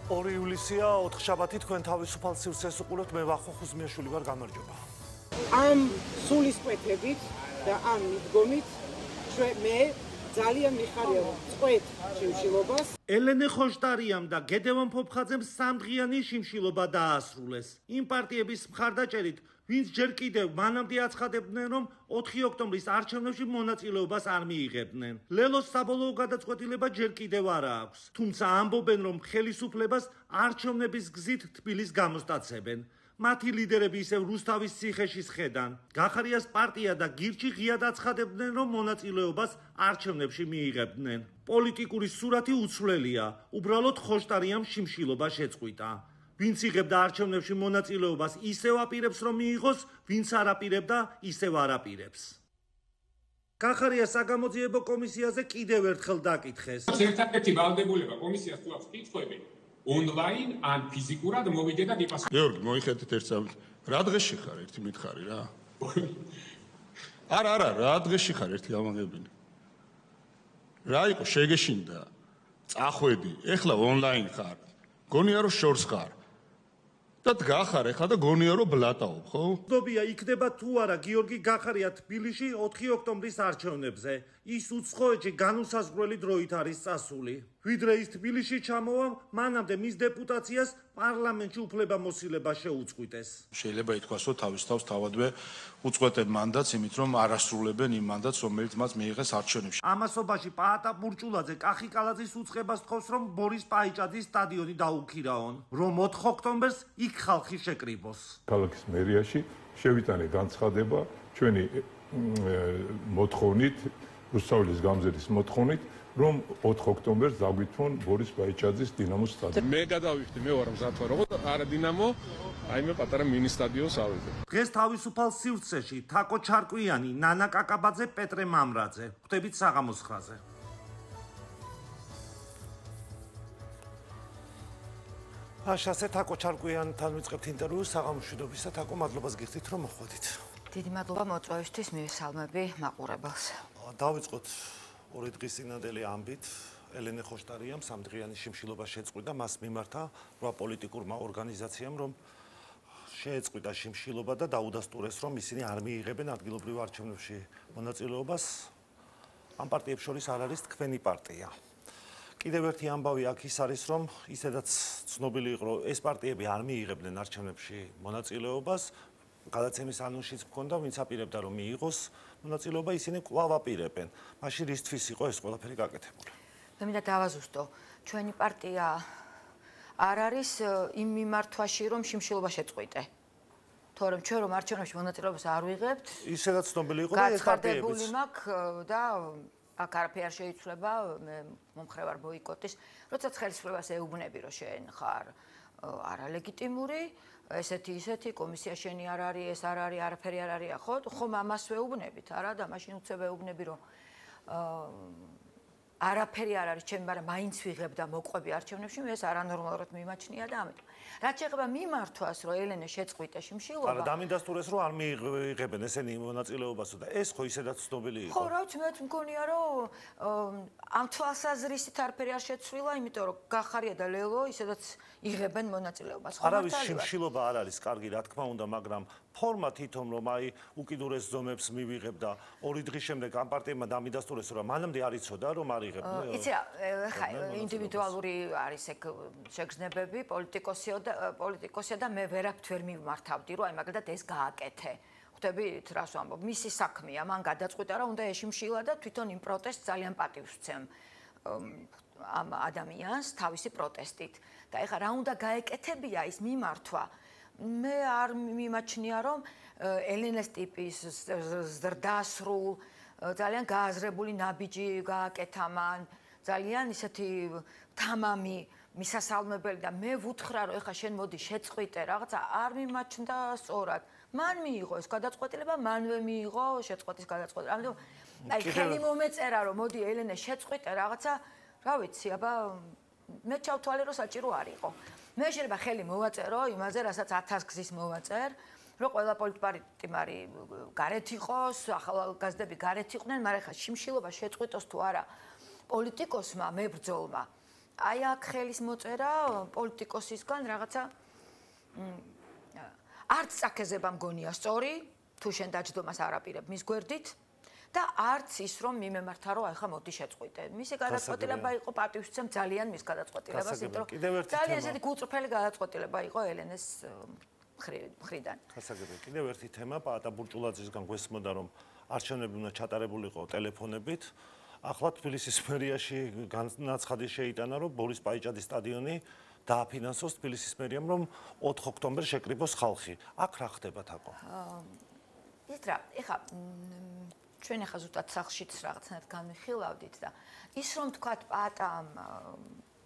2 ივლისია 4 შაბათი თქვენ თავისუფალ სივრცეს უყურებთ მე ვახო ხუზმიაშვილი ვარ გამარჯობა ამ სულისკვეთებით და ამ მიდგომით მე ძალიან მიხარია წყვეთ შიმშილობას ელენე ხოშტარიამ და გედევან ფოფხაძემ სამდღიანი შიმშილობა დაასრულეს იმ პარტიების მხარდაჭერით ვინც ჯერ კიდევ მანამდე აცხადებდნენ რომ 4 ოქტომბრის არჩევნებში მონაწილეობას არ მიიღებდნენ ლელოს საბოლოო გადაწყვეტილება ჯერ კიდევ არ აქვს თუმცა ამბობენ რომ ხელისუფლებას არჩევნების გზით თბილის გამოსტაცებენ მათი ლიდერები ისევ რუსთავის ციხეში სხედან გახარიას პარტია და გირჩი ღიად აცხადებდნენ რომ მონაწილეობას არჩევნებში მიიღებდნენ პოლიტიკური სურათი უცვლელია უბრალოდ ხოშტარიამ შიმშილობა შეწყვიტა ვინც იღებდა არჩევნებში მონაწილეობას ისევ აპირებს რომ მიიღოს ვინც არ აპირებდა ისევ არ აპირებს გახარიას საგამოძიებო კომისიაზე კიდევ ერთხელ დაკითხეს ერთადერთი ვალდებულება კომისიას თუ აქვს კითხვები ონლაინ ან ფიზიკურად მოვიდე და გიპასუხე. გეორგი, მოიხედეთ ერთ სამს. რა დღეში ხარ ერთი მითხარი რა? არა, რა დღეში ხარ ერთი გამაგებინე. რა იყო შეგეშინდა? წახვედი, ეხლა ონლაინ ხარ. გონია რომ შორს ხარ. და დგახარ ეხლა და გონია რომ ბლატაობ, ხო? მგონია იქნება თუ არა გიორგი გახარია თბილისში 4 ოქტომბრის არჩევნებზე. ის უცხოეთში განუსაზღვრელი დროით არის წასული. ვიდრე ის თბილისში ჩამოვა, მანამდე მის დეპუტაციას პარლამენტში უფლებამოსილება შეუწყვიტეს. შეიძლება ითქვას, რომ თავის თავს თავადვე უწყვეტენ მანდატს, იმით რომ არ ასრულებენ იმ მანდატს, რომელიც მათ მიიღეს არჩევნებში. ამასობაში პაატა ბურჭულაძე კახიკალაძის უწყებას თხოვს, რომ ბორის პაიჭაძის სტადიონი დაუქირაონ, რომ 4 ოქტომბერს იქ ხალხი შეკრიბოს. ქალაქის მერიაში შევიტანე განცხადება ჩვენი მოთხოვნით რუსთავის გამზირის მოთხოვნით რომ 4 ოქტომბერს დაგვითმონ ბორის პაიჭაძის დინამოს სტადიონი. მე გადავიხდი, მე ვარ მზათვა როგორ არა დინამო, აი მე პატარა მინი სტადიონს ავიდე. დღეს თავისუფალ სივრცეში თაკო ჩარკვიანი, ნანა კაკაბაძე, პეტრე მამრაძე. ხვდებით საღამოს ხრაზე. აშასე თაკო ჩარკვიანთან ვიწყებთ ინტერვიუს საღამოს მშვიდობისა თაკო მადლობას გიხდით რომ მოხვედით. დიდი მადლობა მოწვევისთვის მივესალმები მაყურებელს. დავიწყოთ 2 დღის წინანდელი ამბით ელენე ხოშტარიამ სამდღიანი შიმშილობა შეწყვიტა მას მიმართა 8 პოლიტიკურმა ორგანიზაციამ რომ შეეწყვიტა შიმშილობა და დაუდასტურეს რომ ისინი არ მიიღებენ ადგილობრივ არჩევნებში მონაწილეობას ამ პარტიებს შორის არ არის თქვენი პარტია კიდევ ერთი ამბავი აქ ის არის რომ ისედაც ცნობილი იყო რომ ეს პარტიები არ მიიღებდნენ არჩევნებში მონაწილეობას გადაცემის ანონსიც მქონდა ვინც აპირებდა რომ მიიღოს მონაწილეობა ისინი კვლავ აპირებენ მაშინ რისთვის იყო ეს ყველაფერი გაკეთებული მე მინდა დავაზუსტო ჩვენი პარტია არ არის იმ მიმართვაში რომ შიმშილობა შეწყვიტე თორემ ჩვენ რომ არჩევნებში მონაწილეობას არ ვიღებთ ისედაც ცნობილი იყო და ეს პარტიებიც გაცხადებული მაქვს და აქ არაფერი არ შეიცვლება მე მომხრე ვარ ბოიკოტის როდესაც ხელისუფლებას ეუბნები რომ შენ ხარ არალეგიტიმური ესეთი კომისია შენი არ არის ეს არ არის არაფერი არ არის ხო ხომ ამას ვეუბნებით არა და მაშინ უცებ ვეუბნები რომ არაფერი არ არის ჩემი მაგრამ მაინც ვიღებ და მოყვები არჩევნებში მე ეს არანორმალურად მიმაჩნია და ამიტომ რაც შეეხება მიმართვას რომ ელენე შეწყვიტა შიმშილობა არა დამინდასტურეს რომ არ მიიღებენ ესენი მონაწილეობას და ეს ხო ისედაც ცნობილი იყო ხო რა ვიცი მე მგონია რომ ამ თვალსაზრისით არაფერი არ შეცვლილა იმიტომ რომ გახარია და ლელო ისედაც იღებენ მონაწილეობას ხო არავის შიმშილობა არ არის კარგი რა თქმა უნდა მაგრამ ფორმა თვითონ რომ აი უკიდურეს ზომებს მივიღებ და 2 დღის შემდეგ ამ პარტიებმა დამინდასტურეს რომ მანამდე არ იცოდა რომ არ იღებდნენ იცი რა ხა ინდივიდუალური არის ეგ შეგრძნებები პოლიტიკოსია და მე ვერაფერს ვერ მიმართავდი რომ აი მაგალითად ეს გააკეთე ხვდებით რას ვამბობ მისი საქმეა მან გადაწყვიტა რომ უნდა ეშიმშილა და თვითონ იმ პროტესტს ძალიან პატივს ვცემ ამ ადამიანს თავისი პროტესტით და ეხლა რა უნდა გაეკეთებია ის მიმართვა მე არ მიმაჩნია რომ ელენეს ტიპის ზრდასრულ ძალიან გააზრებული ნაბიჯი გააკეთა მან ძალიან ისეთი თამამი მისასალმებელი და მე ვუთხრა რომ ეხლა შენ მოდი შეწყვიტე რაღაცა არ მიმაჩნდა სწორად მან მიიღო ეს გადაწყვეტილება მანვე მიიღო შეწყვეტის გადაწყვეტილება ამიტომ აი ხელი მომეწერა რომ მოდი ელენე შეწყვიტე რაღაცა რა ვიცი აბა მე ჩავთვალე რომ საჭირო არ იყო მე შეიძლება ხელი მოვაწერო იმაზე რასაც 1000 გზის მოვაწერ რომ ყველა პოლიტპარტიმარი გარეთ იყოს ახალგაზრდები გარეთ იყვნენ მაგრამ ხა შიმშილობა შეწყვიტოს თუ არა პოლიტიკოსმა მებრძოლმა აი აქ ხელის მოწერა პოლიტიკოსისგან რაღაცა არც წაქეზება მგონია სწორი, თუ შენ დაჯდომას არაპირებ მის გვერდით და არც ის რომ მიმემართა რომ აი ხა მოდი შეწყვიტე. მისი გადაწყვეტილება იყო პატივისცემ ძალიან მის გადაწყვეტილებას, იმიტომ რომ ძალიან ესეთი გულწრფელი გადაწყვეტილება იყო ელენეს მხრიდან. გასაგებია. კიდევ ერთი თემა პაატა ბურჭულაძისგან გვესმოდა რომ არჩევნები უნდა ჩატარებულიყო ტელეფონებით. ახლა თბილისის მერიაში განაცხადი შეიტანა რომ ბორის პაიჭაძის სტადიონი დააფინანსოს თბილისის მერიამ რომ 4 ოქტომბერს შეკრიბოს ხალხი. აქ რა ხდება თაკო? ის რა, ეხა ჩვენ ახლა ზუსტად სახლშიც რაღაცნაირად განვიხილავდით და ის რომ თქვათ პაატამ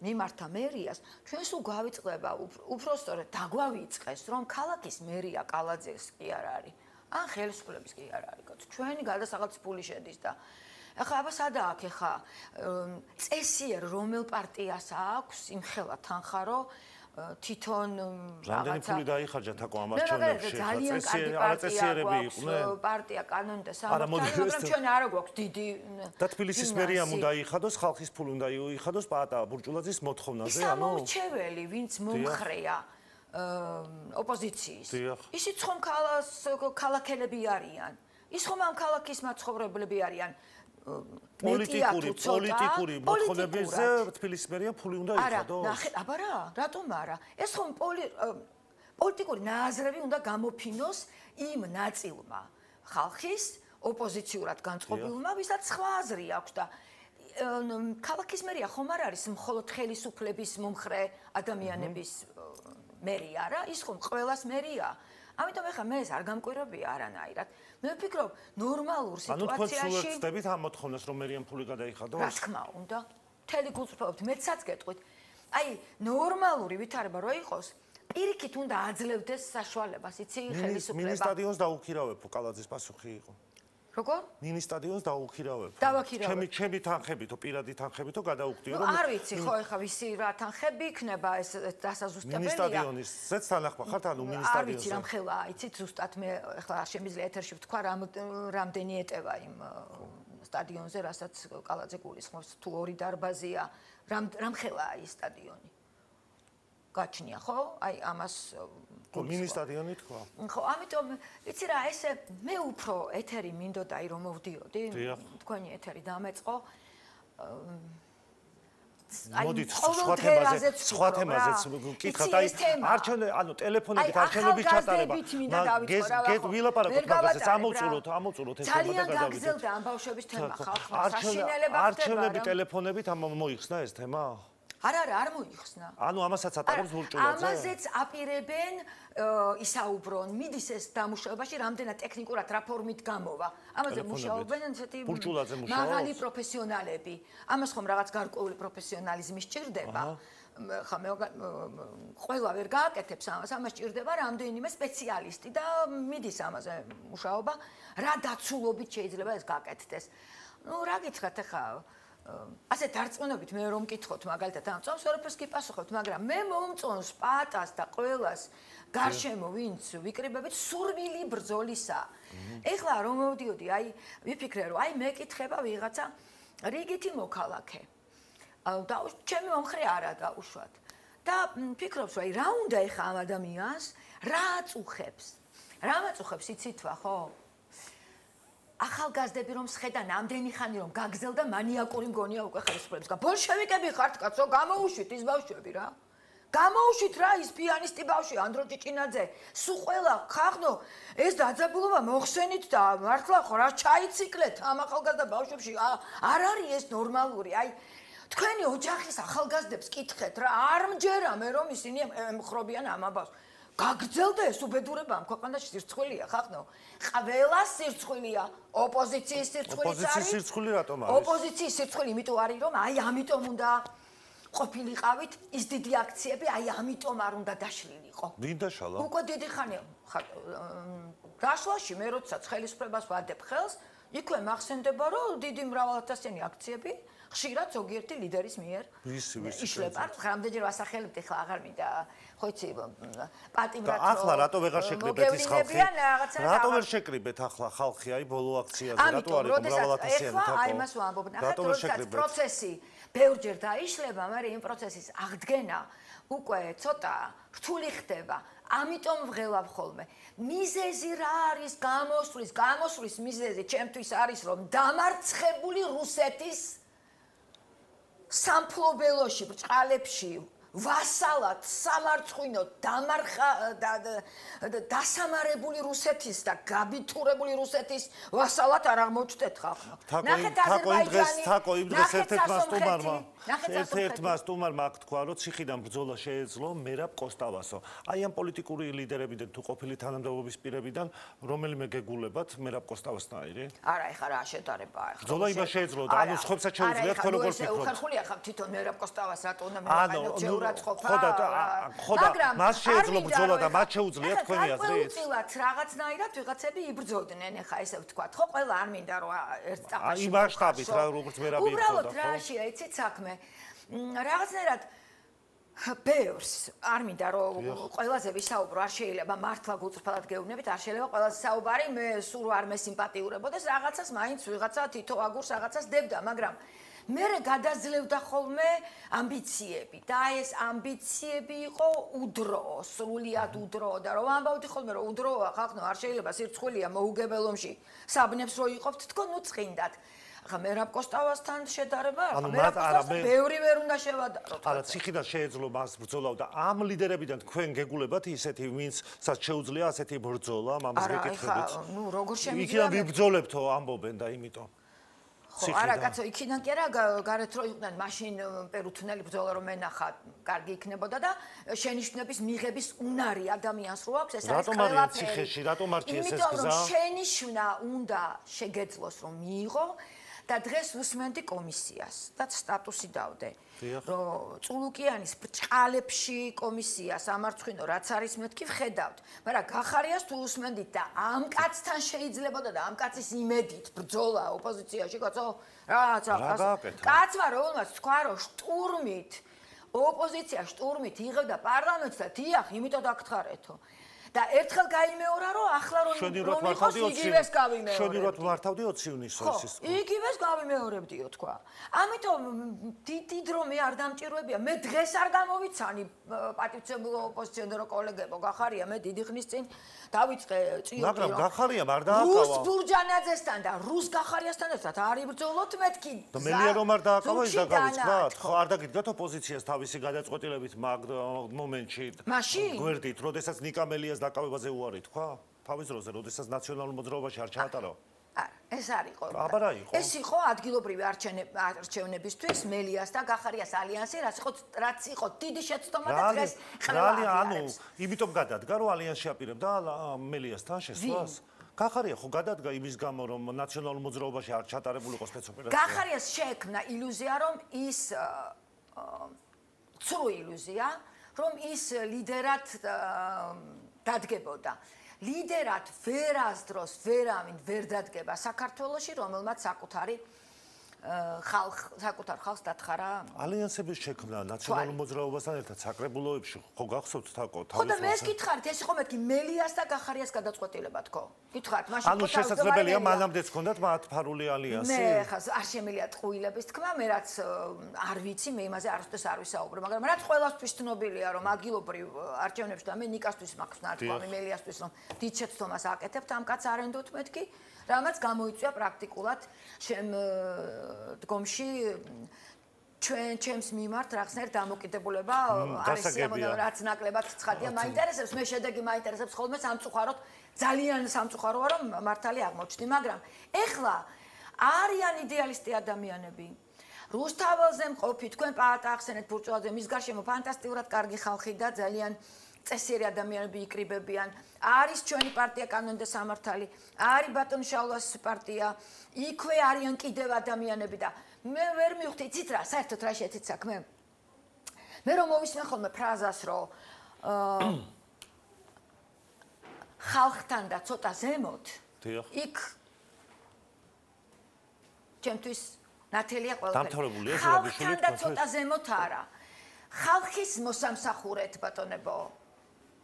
მიმართა მერიას, ჩვენ სულ გვავიწყდება, უფრო სწორედ დაგვავიწყეს, რომ ქალაქის მერია კალაძეს კი არ არის, ან ხელისუფლების კი არ არის. ჩვენი გადასახადის ფული შედის და ახლა აბა სადა აქ ახლა წესიერ რომელ პარტიას აქვს იმხელა თანხა რომ თვითონ რამდენი ფული დაიხარჯა თაკო ამ არჩევნებში? ძალიან კარგი პარტია იყვნენ. პარტია კანონი და სამართალი, მაგრამ ჩვენ არა გვაქვს დიდი და თბილისის მერიამ უნდა იხადოს, ხალხის ფული უნდა იხადოს პაატა ბურჭულაძის მოთხოვნაზე, ანუ მრჩეველი, ვინც მომხრეა ოპოზიციის. ისიც ხომ ქალაქელები არიან. ის ხომ ამ ქალაქის მაცხოვრებლები არიან. პოლიტიკური მოთხოვნებზე თბილისის მერიამ ფული უნდა იხადოს? არა, აბა რა, რატომ არა? ეს ხომ პოლიტიკური ნააზრევი უნდა გამოფინოს იმ ნაწილმა ხალხის ოპოზიციურად განწყობილმა, ვისაც სხვა აზრი აქვს და ქალაქის მერია ხომ არ არის მხოლოდ ხელისუფლების მომხრე ადამიანების მერია რა, ის ხომ ყველას მერია. ამიტომ ეხლა მე ეს არ გამკვირვებია არანაირად. მე ვფიქრობ, ნორმალურ სიტუაციაში ანუ თქვენ სულ ვწდებით ამ მოთხოვნას, რომ მერიამ ფული გადაიხადოს? რა თქმა უნდა. მთელი გულწრფელობით მეცაც გეტყვით. აი, ნორმალური ვითარება რო იყოს, პირიქით უნდა აძლევდეს საშუალებას, იცი, ხელისუფლება. მინი სტადიონს დაუქირავებ, კალაძის პასუხი იყო. როგორ? მინი სტადიონს დაუქირავებ. დავაქირავებ. ჩემი თანხებითო, პირადი თანხებითო გადაუხდიო, რომ არ ვიცი, ხო, ეხა ვისი რა თანხები იქნება ეს დასაზუსტებელია. მინი სტადიონისეც თანახმა ხართ, ანუ მინი სტადიონზე. არ ვიცი, რამხელა, იცით, ზუსტად მე ეხლა არ შემიძლია ეთერში ვთქვა, რამდენი ეტევა იმ სტადიონზე, რასაც კალაძე გულისხმობს, თუ 2 დარბაზია, რამხელაა ის სტადიონი. გაჩნია, ხო? აი, ამას მინი სტადიონი თქვა. ხო, ამიტომ იცი რა, ესე მე უფრო ეთერი მინდოდა რომ მოვდიოდი, თქვენი ეთერი დამეწყო. მოდით სხვა თემაზეც ვკითხავთ, აი არჩევნები, ანუ ტელეფონებით არჩევნების ჩატარება. ვილაპარაკოთ მაგაზე, ამოვწუროთ ეს თემა და გადავიდეთ. ძალიან გაგზელდა ამ ბავშვების თემა ხალხმა, საშინელება ხდება. არჩევნები ტელეფონებით მოიხსნა ეს თემა? არა, არ მოიხსნა. ანუ ამასაც ატარებს ბურჭულაძე? ამაზეც აპირებენ ისაუბრონ, მიდის ეს დამუშავებაში, რამდენად ტექნიკურად რა ფორმით გამოვა. ამაზე მუშაობენ ესეთი მაღალი პროფესიონალები. ამას ხომ რაღაც გარკვეული პროფესიონალიზმი სჭირდება. ხა მე ყველა ვერ გააკეთებს ამას, ამას სჭირდება რამდენიმე სპეციალისტი და მიდის ამაზე მუშაობა, რა დაცულობით შეიძლება ეს გააკეთდეს. ნუ რა გითხრათ ახლა ასე დარწმუნებით მე რომ მკითხოთ მაგალითად ამ წამს ვერაფერს კი პასუხობთ, მაგრამ მე მომწონს პაატას და ყველას გარშემო ვინც ვიკრიბებით სურვილი ბრძოლისა. ეხლა რომ მოვდიოდი, აი ვიფიქრე რომ აი მეკითხება ვიღაცა რიგითი მოქალაქე. და ჩემი მომხრე არა დაუშვათ. და ფიქრობს რომ აი რა უნდა ეხლა ამ ადამიანს რა აწუხებს? რა მაწუხებს იცითვა, ხო? ახალგაზრდები რომ სხედა ნამდვილი ხანი რომ გაგზელდა მანიაკური მგონია უკვე ხელისუფლებისგან. ბოლშევიკები ხართ კაცო, გამოუშვით ის ბავშვები რა. გამოუშვით რა ის პიანისტი ბავშვი ანდრო ჭიჭინაძე. სულ ყველა ხახნო ეს დაძაბულობა მოხსენით და მართლა ხო რა ჩაიციკლეთ ამ ახალგაზრდა ბავშვებში. არ არის ეს ნორმალური. აი თქვენი ოჯახის ახალგაზრდებს კითხეთ რა. არ მჯერა მე რომ ისინი ემხრობიან ამ ბავშვს. გაგრძელდა ეს უბედურება ამ ქვეყანაში სირცხვილია ხახნო. ყველა სირცხვილია, ოპოზიციის სირცხვილი არის. ოპოზიციის სირცხვილი რატომ არის? ოპოზიციის სირცხვილი იმიტომ არის, რომ აი ამიტომ უნდა ყოფილიყავით ის დიდი აქციები, აი ამიტომ არ უნდა დაშლილიყო. ვინ დაშალა? უკვე დიდი ხანია. დაშლაში მე როდესაც ხელისუფლებას ვადებ ხელს, იქვე მახსენდება, რომ დიდი მრავალათასიანი აქციები ხშირად ზოგიერთი ლიდერის მიერ იშლება. რამდენჯერ ვასახელებთ, ეხლა აღარ მინდა, ხო იცი, პატიმრად. ახლა რატო ვეღარ შეკრიბეთ ის ხალხი? რატო ვერ შეკრიბეთ ახლა ხალხი აი ბოლო აქციაზე? რატო არის მრავალათასიანი თაკო? აი მას ვამბობ, ნახეთ, როდესაც პროცესი ბევრჯერ დაიშლება, მაგრამ იმ პროცესის აღდგენა უკვე ცოტა რთული ხდება. ამიტომ ვღელავ ხოლმე. მიზეზი რა არის გამოსვლის მიზეზი ჩემთვის არის რომ დამარცხებული რუსეთის სამფლობელოში, ბრჭყალებში ვასალად, სამარცხვინოდ დასამარებული რუსეთის და გაბიტურებული რუსეთის ვასალად არ აღმოჩნდეთ ხალხმა. ნახეთ იმ დღეს ერთ-ერთმა სტუმარმა აქ თქვა, რომ ციხიდან ბრძოლა შეეძლო მერაბ კოსტავასო. აი ამ პოლიტიკური ლიდერებიდან თუ ყოფილი თანამდებობის პირებიდან რომელიმე გეგულებათ მერაბ კოსტავასნაირი? არა, ეხლა რა შედარებაა ეხლა. ბრძოლა იმას შეეძლო და ანუ სხვებსაც შეუძლიათ ხო როგორ ფიქრობთ? უხერხულია ხარ თვითონ მერაბ კოსტავას რატო უნდა მეყენოთ? ხოდა მას შეეძლო ბრძოლა და მათ შეუძლიათ თქვენი აზრით? უწილად რაღაცნაირად ვიღაცები იბრძოდნენ, ეხა ესე ვთქვათ, ხო, ყველა არ მინდა რომ ერთ წახაში. იმ მასშტაბით რა როგორც მერაბი იბრძოდა. უბრალოდ რაშია, იცით საქმე? რაღაცნაირად ბევრს არ მინდა რომ ყველაზე ვისაუბრო, არ შეიძლება მართლა გუწრფელად გეუბნებით, არ შეიძლება ყველაზე საუბარი მე სულ არ მესიმპათიურებოდეს, რაღაცას მაინც ვიღაცა თითო აგურს რაღაცას დებდა, მაგრამ მერე გადაძლევდა ხოლმე ამბიციები და ეს ამბიციები იყო უდრო, სრულიად უდრო და რომ ამბავდი ხოლმე რომ უდროა ხალხო არ შეიძლება სირცხვილია მოუგებელომში საბნებს რო იყოფთ თქო ნუ წინდათ ახლა მერაბ კოსტავასთან შედარება მერაბ კოსტავასთან ბევრი ვერ უნდა შევადაროთ არა ციხიდან შეეძლო მას ბრძოლა და ამ ლიდერებიდან თქვენ გეგულებათ ისეთი ვინცსაც შეუძლია ასეთი ბრძოლა ამას გეკითხებით არა ნუ როგორ შემიძლია იქიდან ვიბრძოლებთო ამბობენ და იმიტომ ხო, არა, კაცო, იქიდან კი არა, გარეთ რო იყვნენ, მაშინ პერუთნელი ბრძოლა რომ ენახა, კარგი იქნებოდა და შენიშვნების მიღების უნარი ადამიანს რო აქვს, ეს არის ყველაფერი. რატომ არის ციხეში, რატომ არ ჩიეს ეს გზა? იმიტომ რომ შენიშვნა უნდა შეგეძლოს რომ მიიღო და დღეს უსმენდი კომისიას და სტატუსი დავდე. რომ წულუკიანის ბრჭყალებში კომისია სამარცხვინო რაც არის მეთქი ვხედავთ, მაგრამ გახარიას თუ უსმენდით და ამ კაცთან შეიძლებოდა და ამ კაცის იმედით ბრძოლა ოპოზიციაში, კაცო, რა კაცმა რომელმაც თქვა რომ შტურმით ოპოზიცია შტურმით იღებდა პარლამენტს და დიახ, იმიტომ დაგთხარეთო. და ერთხელ გაიმეორა რომ ახლა რომ იგივეს გავიმეორებდი. შედივრად მართავდიო ცივნისო ის. იგივეს გავიმეორებდიო თქვა. ამიტომ დიდი დრო მე არ დამჭირვებია. მე დღეს არ გამოვიცანი პატივცემულო ოპოზიციონერო კოლეგებო, გახარია მე დიდი ხნის წინ დავიწყე წიო. მაგრამ გახარიამ არ დააკავა. რუს ბურჯანაძესთან და რუს გახარიასთან ერთად არ იბრძოლოთ მეთქი. და მელია რომ არ დააკავა ის დაგავიწყდათ. ხო არ დაგიდგათ ოპოზიციას თავისი გადაწყვეტილებით მაგ მომენტში. გვერდით, როდესაც ნიკამელიას დაკავებაზე უარი თქვა თავის დროზე, როდესაც ნაციონალურ მოძრაობაში არ ჩაატარო. არა, ეს არ იყო. აბარა იყო. ეს იყო ადგილობრივი არჩევნებისთვის მელიას და გახარიას ალიანსი, რაც იყო დიდი შეცდომა და დღეს ყველა ანუ იმიტომ გადადგა რომ ალიანსი აპირებდა მელიასთან შესვლას. გახარია ხო გადადგა იმის გამო რომ ნაციონალურ მოძრაობაში არ ჩატარებულიყო სპეცოპერაცია. გახარიას შეექმნა ილუზია რომ ის ცრუ ილუზია რომ ის ლიდერად დადგებოდა. ლიდერად ვერასდროს ვერავინ ვერ დადგება საქართველოში, რომელმაც საკუთარ ხალხს დათხარა. ალიანსების შექმნა ნაციონალურ მოძრაობასთან ერთად საკრებულოებში ხო გახსოვთ თაკო? ხო და მე გითხარით, ეს იყო მეთქი მელიას და გახარიას გადაწყვეტილება თქო. გითხარით, მაშინ ანუ შესაძლებელია მანამდეც ჰქონდათ მათფარული ალიანსი? მე ხა არ შემიძლია ტყუილების თქმა, მე რაც არ ვიცი, მე იმაზე არასდროს არ ვისაუბრო, მაგრამ რაც ყველასთვის ცნობილია, რომ ადგილობრივ არჩევნებში და მე ნიკასთვის მაქვს ნათქვამი, მელიასთვის რომ დიდ შეცდომას აკეთებთ ამ კაც არენდოთ მეთქი. რამაც გამოიწვია პრაქტიკულად ჩემ დგომში ჩემს მიმართ რაღაცნაირ დამოკიდებულება არის რაც ნაკლებად ცხადია მაინტერესებს მე შედეგი მაინტერესებს ხოლმე სამწუხაროდ ძალიან სამწუხაროა რომ მართალი აღმოჩნდი მაგრამ ეხლა არიან იდეალისტი ადამიანები რუსთაველზე მყოფი თქვენ პაატახსენეთ ბურჭულაძე მის გარშემო ფანტასტიკურად კარგი ხალხი და ძალიან წესიერი ადამიანები იკრიბებიან. არის ჩვენი პარტია კანონი და სამართალი, არის ბატონ შავლას პარტია, იქვე არიან კიდევ ადამიანები და მე ვერ მივხვდი, იცით რა, საერთოდ რა შეეცით საქმე? მე რომ მოვისმენ ხოლმე ფრაზას, რომ ხალხთან და ცოტა ზემოთ, იქ ჩემთვის ნათელია დამთავრებულია ყველაფერი. ზურაბიშვილით ხალხთან და ცოტა ზემოთ არა. ხალხის მოსამსახურეთ, ბატონებო.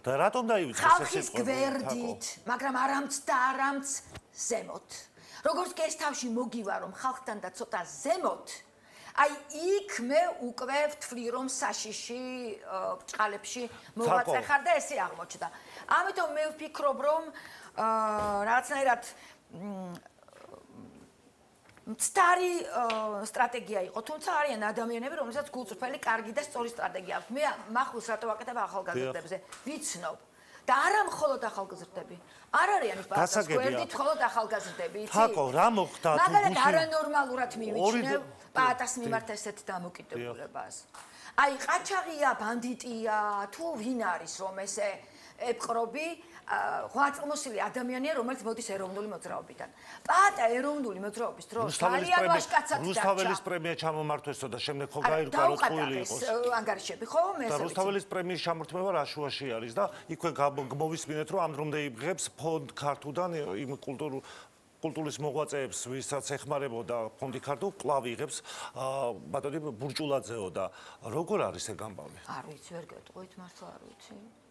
და რატომ დაივიწყეს ეს ხალხის გვერდით, მაგრამ არამც და არამც ზემოთ. როგორც კი ეს თავში მოგივა რომ ხალხთან და ცოტა ზემოთ, აი იქ მე უკვე ვთვლი რომ საშიში ბჭყალებში მოვაწე ხარ და ესე აღმოჩნდა. ამიტომ მე ვფიქრობ რომ რაღაცნაირად მცდარი სტრატეგია იყო, თუმცა არიან ადამიანები, რომელსაც გულწრფელი, კარგი და სწორი სტრატეგია აქვს. მე მახულს რატო ვაკეთებ ახალგაზრდებზე? ვიცნობ. და არა მხოლოდ ახალგაზრდები. არ არიან პარტიის გვერდით მხოლოდ ახალგაზრდები, იცი? თაკო, რა მოხდა თუ მაგალითად არანორმალურად მივიჩნევ პაატას მიმართ ესეთ დამოკიდებულებას. აი, ყაჩაღია, ბანდიტია, თუ ვინ არის რომ ესე ებყრობი, ღვაწლმოსილი ადამიანია, რომელიც მოდის ეროვნული მოძრაობიდან. პაატა ეროვნული მოძრაობის დროს ძალიან ვაშკაცად დარჩა. რუსთაველის პრემია ჩამომართვესო და შემდეგ ხო გაირკვა რომ წყვილი იყოს. ანგარიშები ხო? მე და რუსთაველის პრემიის ჩამორთმევა რა შუაში არის და იქვე მოვისმინეთ რომ ამ დრომდე იღებს ფონდ ქართუდან იმ კულტურის მოღვაწეებს, ვისაც ეხმარებოდა ფონდი ქართუ, კლავ იღებს ბატონი ბურჭულაძეო და როგორ არის ეგ ამბავი? არ ვიცი, ვერ გეტყვით, მართლა არ ვიცი.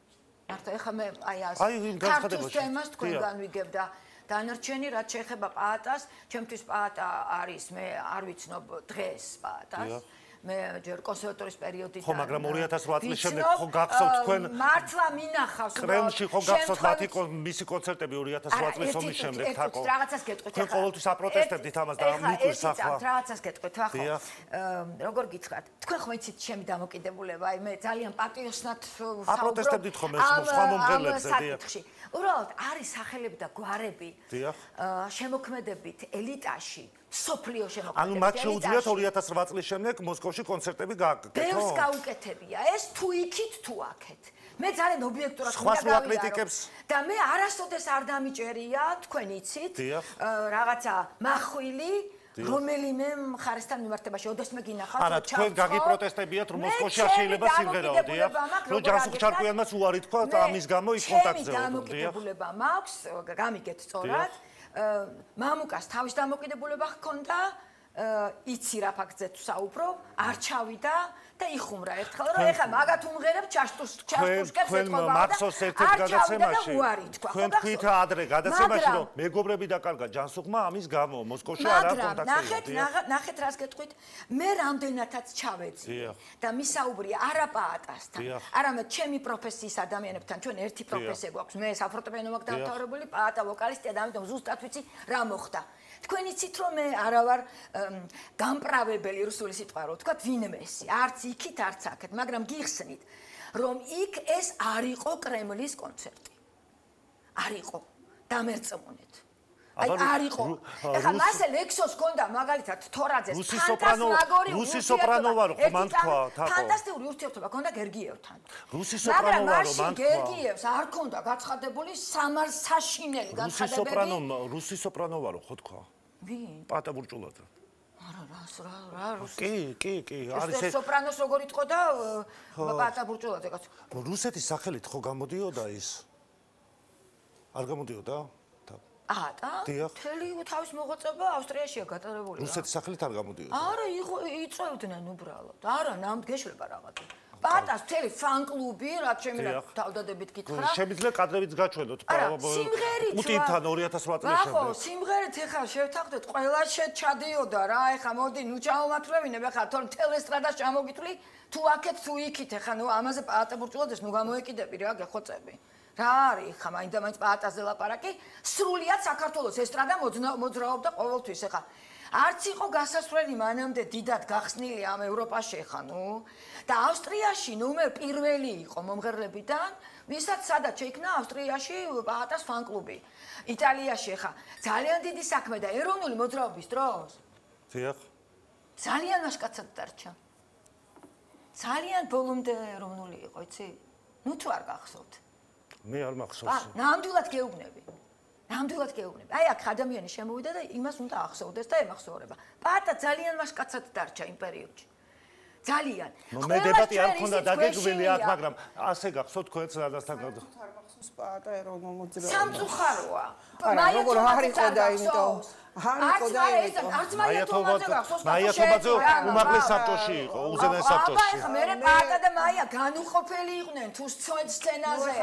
მართლა ეხლა მე აი ქართუს თემას თქვენგან ვიგებ და დანარჩენი რაც შეეხება პაატას, ჩემთვის პაატა არის, მე არ ვიცნობ დღეს პაატას. მე ჯერ კონსერვატორიის პერიოდიდან. ხო, მაგრამ 2008 წლის შემდეგ ხო გახსოვთ თქვენ მართლა მინახავს კრემლში ხო გახსოვთ მათი მისი კონცერტები 2008 წლის ომის შემდეგ თაკო. რაღაცას გეტყვით ახლა. თქვენ ყოველთვის აპროტესტებდით ამას და მიტყვის ახლა. რაღაცას გეტყვით ახლა. როგორ გითხრათ? თქვენ ხო იცით ჩემი დამოკიდებულება, აი მე ძალიან პატიოსნად ვსაუბრობ. აპროტესტებდით ხომ ეს სხვა მომღერლებზე, დიახ. უბრალოდ არის სახელები და გვარები. შემოქმედებით ელიტაში. სოფლიო შემოქმედებითი. ანუ მათ შეუძლიათ 2008 წლის შემდეგ მოსკოვში კონცერტები გააკეთონ. ბევრს გაუკეთებია. ეს თუ იქით თუ აქეთ. მე ძალიან ობიექტურად მინდა და მე არასოდეს არ დამიჭერია, თქვენ იცით, რაღაცა მახვილი რომელიმე მხარესთან მიმართებაში ოდესმე გინახავთ არა თქვენ გაგიპროტესტებიათ რომ მოსკოვში არ შეიძლება სიმღერაო დიახ ნუ ჯანსუღ ჩარკვიანმაც უარი თქვა ამის გამო ის კონტაქტზე ვიყო დამოკიდებულება მაქვს გამიგეთ სწორად მამუკას თავის დამოკიდებულება ჰქონდა იცი რა ფაქტზე თუ საუბრობ არ ჩავიდა და იხუმრა ერთხელ რომ ეხა მაგათ უმღერებ ჩაშტუშკებს ეთქობა მახსოვს ერთ-ერთ გადაცემაში თქვენ თქვით ადრე გადაცემაში რომ მეგობრები დაკარგა ჯანსუღმა ამის გამო მოსკოვში არ აქვს კონტაქტი ნახეთ რას გეტყვით მე რამდენადაც ჩავეძი და მისაუბრია არა პაატასთან არამედ ჩემი პროფესიის ადამიანებთან ჩვენ ერთი პროფესია გვაქვს მე საფორტეპიანო მაქვს დამთავრებული პაატა ვოკალისტია და ამიტომ ზუსტად ვიცი რა მოხდა თქვენ იცით რომ მე არა ვარ გამправებელი რუსული სიტყვა რო თქვა ვინმესი არც იქით არც აქეთ მაგრამ გიხსნით რომ იქ ეს არ იყო კრემლის კონცერტი არ იყო დამერწმუნეთ აი არ იყო ეხლა მასე ლექსოს ჰქონდა მაგალითად თორაძეს რუსი სოპრანოვა რო მან თქვა თაკო ფანტასტიკური ურთიერთობა ჰქონდა გერგიევთან რუსი სოპრანოვა რო მან თქვა გერგიევს არ ჰქონდა გაცხადებული სამარ საშინელი განცხადებები რუსი სოპრანოვა რო ხო თქვა ვინ პატა ბურჭულაძე რა კი არის ეს სოპრანოს როგორ იტყო და პატა ბურჭულაძე კაცო რუსეთის სახელით ხო გამოდიოდა ის არ გამოდიოდა ატა თელი თავის მოღვაწეობა ავსტრიაშია გატარებული რუსეთის სახელით არ გამოდიოდა არა იწევდნენ უბრალოდ არა გეშლება რაღაცა პატას მთელი ფან-კლუბი, რაც შემიძლია თავდადებით გითხრა. შემიძლია კადრებიც გაჩვენოთ პუტინთან 2008 წლის შემდეგ. ხო, სიმღერით ეხლა შევთანხმდეთ, ყველა ჩადიოდა რა, ეხლა მოდი, ნუ ჩამოვათვლევინებ ეხლა თორემ მთელ ესტრადას ჩამოგითვლი, თუ აქეთ თუ იქით, ეხლა ნუ ამაზე პაატა ბურჭულაძეს ნუ გამოეკიდები რა, გეხოცები. რა არის ხა მაინდა-მაინც პაატაზე ლაპარაკი, სრულიად საქართველოს ესტრადა მოძრაობდა ყოველთვის ეხლა. არც იყო გასასვლელი მანამდე დიდად გახსნილი ამ ევროპაში ხა ნუ და ავსტრიაში ნომერ პირველი იყო მომღერლებიდან ვისაც სადაც შეიქმნა ავსტრიაში პაატას ფან-კლუბი იტალიაში ხა ძალიან დიდი საქმე და ეროვნული მოძრაობის დროს დიახ ძალიან მასკაცად დარჩა ძალიან ბოლომდე ეროვნული იყო იცი ნუ თუ არ გახსოვთ მე არ მახსოვს ნამდვილად გეუბნები ნამდვილად გეუბნები. აი აქ ადამიანი შემოვიდა და იმას უნდა ახსოვდეს და ემახსოვრება. პაატა ძალიან მასკაცად დარჩა იმ პერიოდში. ძალიან. მე დებატი არ მქონდა დაგეგმილი აქ, მაგრამ ასე გახსოვთ თქვენც რადასთან გადო. არ მახსოვს პაატა ეროვნულ მოძრაობას. სამწუხაროა. არა, როგორ არ იყო და იმიტომ მაია თომაძე უმაღლეს საბჭოში იყო, უზენაეს საბჭოში. აბა, მე პარტა და მაია განუყოფელი იყვნენ თუ სცენაზე.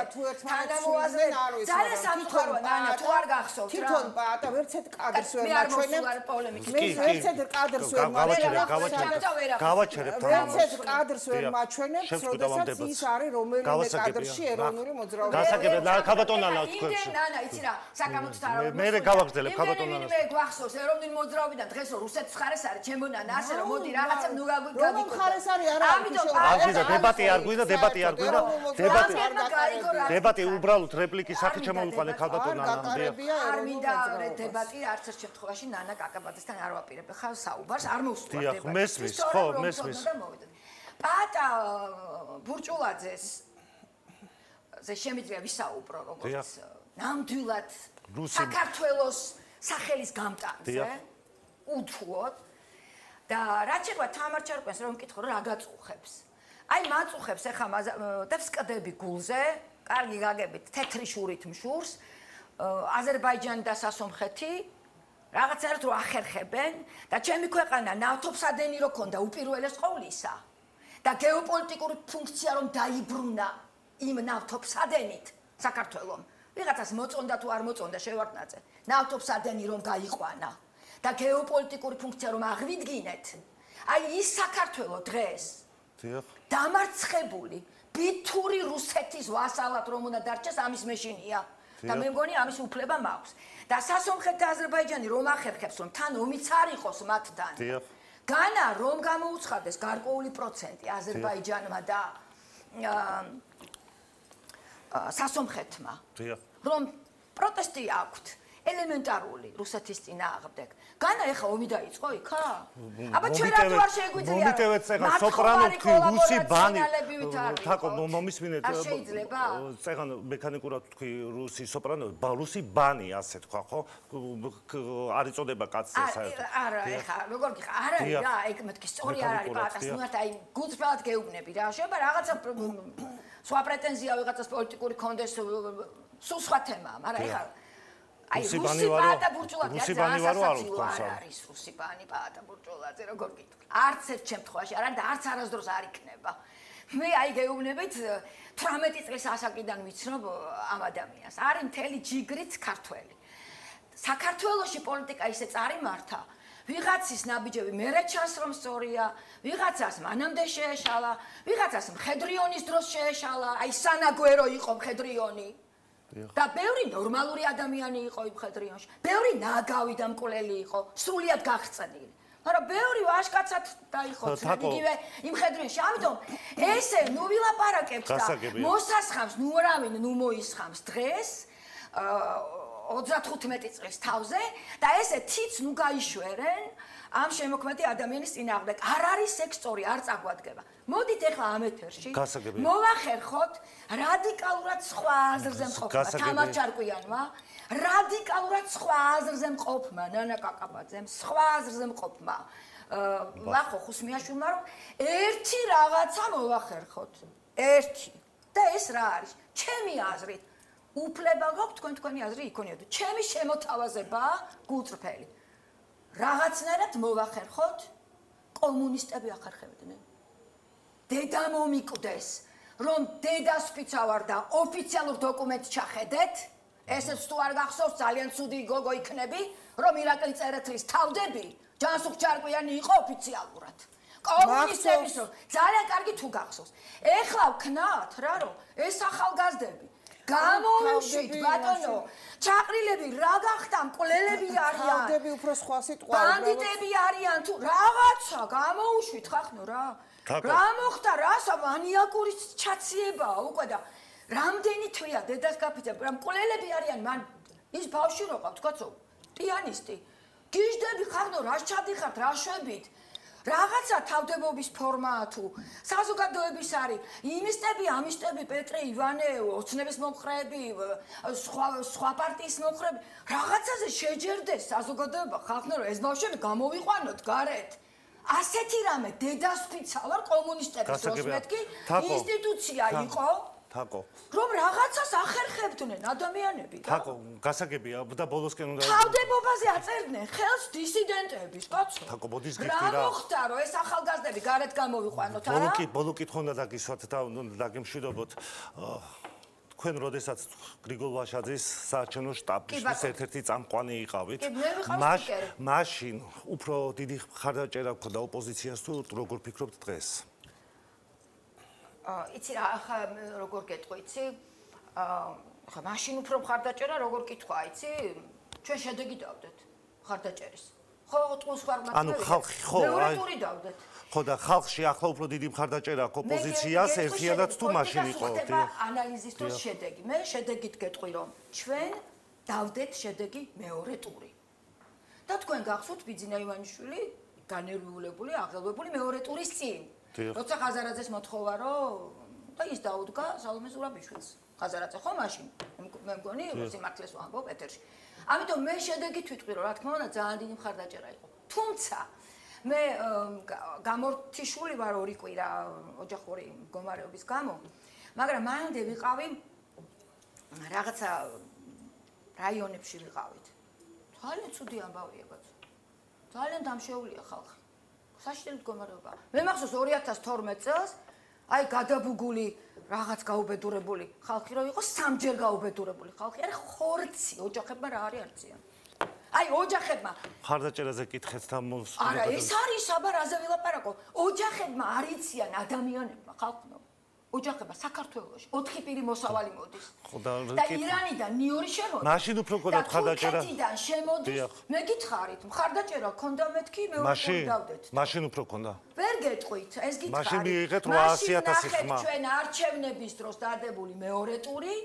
თანამოაზრე ძალიან სამწუხაროა, ნანა, თუ არ გახსოვთ რა. თვითონ პარტა ვერცეთ კადრს ვერ მაჩვენებ. მე ვერცეთ კადრს ვერ მაჩვენებ. გავაჩერებ ვერცეთ კადრს ვერ მაჩვენებ, როდესაც ის არის რომელიმე კადრში ეროვნული მოძრაობა. გასაგებია, ქაბატონანა თქვენ. ნანა, იცი რა, საკამოც არა. მე გავაგრძელებ ქაბატონანას. მე გვახსოვს ეროვნული მოძრაობიდან დღეს რუსეთის ხარეს არის, ჩემო ნანა, ასე რომ მოდი რაღაცა ნუ გაგიკო. რომ ხარეს არის არა. ამიტომ დებატი არ გვინდა, დებატი უბრალოდ რეპლიკის სახით შემოვიყვანე ქაბატონანამ. არ მინდა დებატი არც ერთ შემთხვევაში ნანა კაკაბაძესთან არ ვაპირებ. ხა საუბარს არ მოვსვარ დებატი. დიახ, მესმის, ხო, მესმის. პატა ბურჭულაძეს ზე შემიძლია ვისაუბრო როგორც ნამდვილად საქართველოს სახელის გამტანზე უთუოდ და რაც შეგვიძლია თამარ ჩარკვენს რომ მკითხო რა გაწუხებს აი მაწუხებს ახლა და ვსკდები გულზე კარგი გაგებით თეთრი შურით მშურს აზერბაიჯანი და სასომხეთი რაღაცაერთ რო ახერხებენ და ჩემი ქვეყანა ნავთობსადენი რო ქონდა უპირველეს ყოვლისა და გეოპოლიტიკური ფუნქცია რომ დაიბრუნა იმ ნავთობსადენით საქართველოს ვიღაცას მოწონდა თუ არ მოწონდა შევარდნაძე ნავთობსადენი რომ გაიყვანა და გეოპოლიტიკური ფუნქცია რომ აღვიდგინეთ აი ის საქართველოს დღეს დამარცხებული ბითური რუსეთის ვასალად რომ უნდა დარჩეს ამის მეშინია და მე მგონი ამის უფლება მაქვს და სასომხეთ და აზერბაიჯანი რომ ახერხებს რომ თან ომიც არ იყოს მათთან განა რომ გამოუცხადეს გარკვეული პროცენტი აზერბაიჯანმა და სასომხეთმა რომ პროტესტი აქვთ ელემენტარული რუსეთის წინააღმდეგ. განა ეხა ომი დაიწყო იქა? აბა ჩვენ რატო არ შეგვიძლია? მომიტევეთ წეგან სოპრანო თქვი რუსი ბანი. თაკო მომისმინეთ. შეიძლება? წეგან მექანიკურად თქვი რუსი სოპრანო, რუსი ბანი ასე თქვა ხო? არ იწოდება კაცს საერთოდ. არა, ეხა როგორ გიხარ? არ არის რა, ეგ მეთქი სწორი არ არის პატას, ნუ აი გულწრფელად გეუბნები რა. შეიძლება რაღაცა სხვა პრეტენზია ვიღაცას პოლიტიკური კონდეს სულ სხვა თემაა, მაგრამ ეხა აი რუსი პაატა ბურჭულაძე არის რუსი ბანი პაატა ბურჭულაძე როგორ გითხრა არც ერთ შემთხვევაში არ არის და არც არასდროს არ იქნება მე აი გეუბნებით 18 წლის ასაკიდან ვიცნობ ამ ადამიანს არის მთელი ჯიგრიც ქართველი საქართველოში პოლიტიკა ისე წარიმართა ვიღაცის ნაბიჯები მერე ჩანს რომ სწორია ვიღაცას მანამდე შეეშალა ვიღაცას მხედრიონის დროს შეეშალა აი სანაგვერო იყო მხედრიონი და ბევრი ნორმალური ადამიანი იყო იმ მხედრიონში. ბევრი ნაგავი და მკვლელი იყო, სრულიად გახსნილი. მაგრამ ბევრი ვაშკაცად დაიხოცნენ იგივე იმ მხედრიონში. ამიტომ ესე ნუ ვილაპარაკებთ და მოსასხამს ნუ რავინ ნუ მოისხამს დღეს 35 წლის თავზე და ესე თიც ნუ გაიშვერენ ამ შემოქმედი ადამიანის წინააღმდეგ. არ არის სექსტორი, არ წაგვადგება. მოდით ახლა ამ ეთერში მოვახერხოთ რადიკალურად სხვა აზრზე მყოფმა თამარ ჩარკვიანმა, რადიკალურად სხვა აზრზე მყოფმა ნანა კაკაბაძემ, სხვა აზრზე მყოფმა ლახო ხუსმიაშვილმა რომ ერთი რაღაცა მოვახერხოთ. ერთი. და ეს რა არის? ჩემი აზრით უფლება გაქვთ თქვენი აზრი იქონიოთ. ჩემი შემოთავაზებაა გულწრფელი. რაღაცნაირად მოვახერხოთ კომუნისტები ახერხებდნენ. დედა მომიკვდეს, რომ დედას ფიცავარ და ოფიციალურ დოკუმენტს ჩახედეთ, ესეც თუ არ გახსოვს ძალიან ცუდი გოგო იქნები, რომ ირაკლი წერეთლის თავდები ჯანსუღ ჩარკვიანი იყო ოფიციალურად. კომუნისტების ძალიან კარგი თუ გახსოვს. ეხლა ვქნათ რა რომ ეს ახალგაზრდები გამოვუშვით ბატონო ჩაყრილები რა გახდა მკვლელები არიან თავდები უფრო სხვა სიტყვა ბანდიტები არიან თუ რაღაცა გამოვუშვით ხახნო რა რა მოხდა რასა მანიაკური ჩაციებაა უკვე და რამდენი თვეა დედას გაფიცებ რა მკვლელები არიან მან ის ბავშვი რო ყავთ თქვაცო პიანისტი გიჟდები ხახნო რა ჩადიხართ რა შვებით რაღაცა თავდებობის ფორმაა თუ საზოგადოების არის იმისტები ამისტები პეტრე ივანე ოცნების მომხრეები სხვა პარტიის მომხრეები რაღაცაზე შეჯერდეს საზოგადოება ხალხო რომ ეს ბავშვები გამოვიყვანოთ გარეთ ასეთი რამე დედას ფიცავარ კომუნისტების დროს მეთქი ინსტიტუცია იყო თაკო. რომ რაღაცას ახერხებდნენ ადამიანები. თაკო, გასაგებია და ბოლოსკენ უნდა თავდებობაზე აწერდნენ ხელს დისიდენტების, კაცო. თაკო, მოდის გიხდი რა. რა მოხდა, რომ ეს ახალგაზრდები გარეთ გამოვიყვანოთ, არა? ბოლო კითხვა უნდა დაგისვათ და უნდა დაგემშვიდობოთ. თქვენ როდესაც გრიგოლ ვაშაძის საარჩევნო შტაბის ერთ-ერთი წამყვანი იყავით. მაშინ უფრო დიდი მხარდაჭერა გქონდა ოპოზიციას თუ როგორ ფიქრობთ დღეს? იცი რა, ახლა როგორ გეტყვი, იცი? ახლა მაშინ უფრო მხარდაჭერა როგორ კითხვა, იცი? ჩვენ შედეგი დავდეთ მხარდაჭერის. ხო, ტყუს ხარმა. ანუ ხალხი ხო, მეორე ტური დავდეთ. ხო და ხალხში ახლა უფრო დიდი მხარდაჭერა აქვს ოპოზიციას ერთიადად თუ მაშინ იყო. ანალიზის დროს შედეგი. მე შედეგით გეტყვი, რომ ჩვენ დავდეთ შედეგი მეორე ტური. და თქვენ გახსოვთ ბიძინა ივანიშვილი განერვიულებული, აღელვებული მეორე ტურის წინ. როცა ხაზარაძეს მოთხოვა, რომ და ის დაუდგა სალომე ზურაბიშვილს. ხაზარაძე ხო მაშინ მე მგონი სიმართლეს ვამბობ ეთერში. ამიტომ მე შედეგით ვიტყვი, რომ რა თქმა უნდა ძალიან დიდი მხარდაჭერა იყო. თუმცა მე გამორთიშული ვარ 2 კვირა ოჯახური მდგომარეობის გამო, მაგრამ მანამდე ვიყავი რაღაცა რაიონებში ვიყავით. ძალიან ცუდი ამბავია, კაცო. ძალიან დამშეულია ხალხი. საშინელი მდგომარეობა. მე მახსოვს 2012 წელს აი გადაბუგული რაღაც გაუბედურებული ხალხი რო იყო, 3ჯერ გაუბედურებული ხალხი. არა ხორცი, ოჯახებმა რა არის არციან. აი ოჯახებმა ხარდაჭერაზე კითხეთ და არა, ეს არის აბა რაზე ვილაპარაკო. ოჯახებმა არიციან ადამიანებმა, ხალხმა. ოჯახება საქართველოში 4 პირი მოსავალი მოდის. და ირანიდან ნიორი შემოდის. მაშინ უფრო გქონდა ხარდაჭერა. თურქეთიდან შემოდის. მე გითხარით, ხარდაჭერა გქონდა მეთქი მეორე დავდეთ. მაშინ უფრო გქონდა. ვერ გეტყვით, ეს გითხარით. მაშინ მიიღეთ 800,000 ხმა. ჩვენ არჩევნების დროს დადებული მეორე ტური,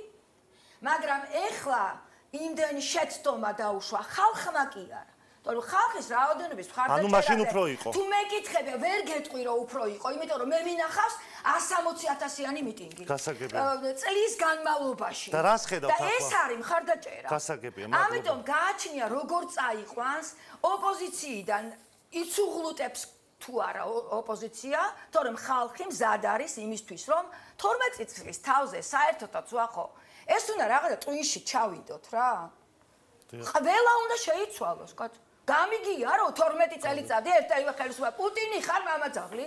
მაგრამ ეხლა იმდენი შეცდომა დაუშვა ხალხმა კი არა. თორემ ხალხის რაოდენობის მხარდაჭერაზე. ანუ მაშინ უფრო იყო. თუ მეკითხები, ვერ გეტყვი რომ უფრო იყო, იმიტომ რომ მე მინახავს 160,000-იანი მიტინგი. გასაგებია. წლის განმავლობაში. და რას ხედავთ ახლა? და ეს არის მხარდაჭერა. გასაგებია, მადლობა. ამიტომ გააჩნია როგორ წაიყვანს ოპოზიციიდან იცუღლუტებს თუ არა ოპოზიცია, თორემ ხალხი მზად არის იმისთვის, რომ 12 წლის თავზე საერთოდაც ვახო. ეს უნდა რაღაცა ტვინში ჩავიდოთ რა. ყველა უნდა შეიცვალოს, კაცო. გამიგია რომ 12 წელიწადი ერთაივე ხელისუფლება პუტინი ხარ მამაძაღლი?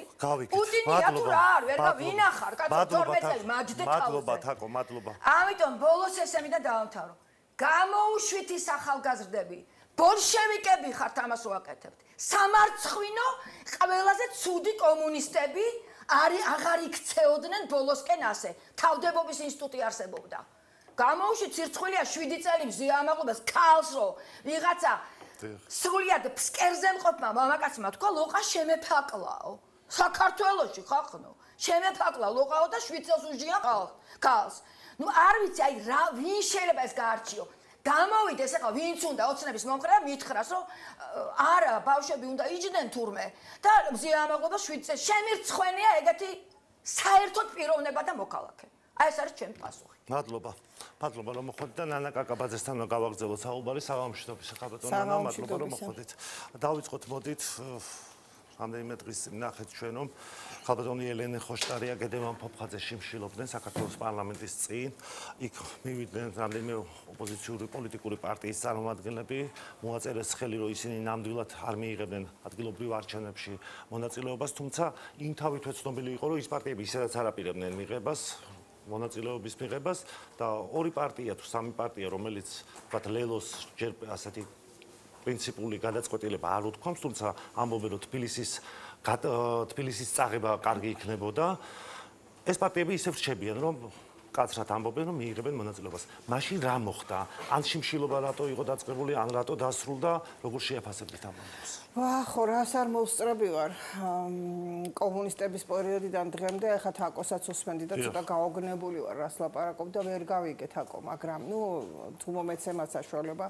პუტინია თუ რა არ ვერ ვინახარ, კაცო 12 წელი მაჯდე თავზე. მადლობა თაკო, მადლობა. ამიტომ ბოლოს ესე მინდა დავამთავრო. გამოუშვით ის ახალგაზრდები. ბოლშევიკები ხართ ამას ვაკეთებთ. სამარცხვინო ყველაზე ცუდი კომუნისტები აღარ იქცეოდნენ ბოლოსკენ ასე. თავდებობის ინსტიტუტი არსებობდა. გამოუშვით ცირცხვილია 7 წელი მზიამაღლობას ქალს რო ვიღაცა სრულიად ფსკერზე მყოფმა მამაკაცმა თქვა ლოყა შემეფაკლაო. საქართველოში ხახნო. შემეფაკლა ლოყაო და 7 წელს უჟია ქალს. ნუ არ ვიცი აი რა ვინ შეიძლება ეს გაარჩიო. გამოვიდეს ახლა ვინც უნდა ოცნების მომხრე მითხრას რომ არა ბავშვები უნდა იჯდნენ თურმე და მზიამაღლობა 7 წელს შემირცხვენია ეგეთი საერთოდ პიროვნება და მოქალაქე. აი ეს არის ჩემი პასუხი. მადლობა. მადლობა რომ მოხვდით და ნანა კაკაბაძესთან გავაგრძელოთ საუბარი საღამოშტობის ხაბატონანა მადლობა რომ მოხვდით. დავიწყოთ მოდით რამდენიმე დღის წინ ნახეთ ჩვენ რომ ხალბატონი ელენე ხოშტარია გედემან ფოფხაძე შიმშილობდნენ საქართველოს პარლამენტის წინ. იქ მივიდნენ რამდენიმე ოპოზიციური პოლიტიკური პარტიის წარმომადგენლები, მოაწერეს ხელი რომ ისინი ნამდვილად არ მიიღებდნენ ადგილობრივ არჩევნებში მონაწილეობას, თუმცა იმ თავითვე ცნობილი იყო რომ ის პარტიები ისედაც არ აპირებდნენ მიღებას მონაწილეობის მიღებას და ორი პარტია თუ სამი პარტია რომელიც ვთქვათ ლელოს ჯერ ასეთი პრინციპული გადაწყვეტილება არ უთქვამს, თუმცა ამბობენ რომ თბილისის წაღება კარგი იქნებოდა. ეს პარტიები ისევ რჩებიან რომ კაცრად ამბობენ რომ მიიღებენ მონაწილეობას. მაშინ რა მოხდა? ან შიმშილობა რატო იყო დაწყებული, ან რატო დასრულდა, როგორ შეაფასებთ ამ ამბავს? ხო, რას არ მოუსწრები ვარ კომუნისტების პერიოდიდან დღემდე, ახლა თაკოსაც უსმენდი და ცოტა გაოგნებული ვარ, რას ლაპარაკობ და ვერ გავიგე თაკო, მაგრამ ნუ თუ მომეცემა საშუალება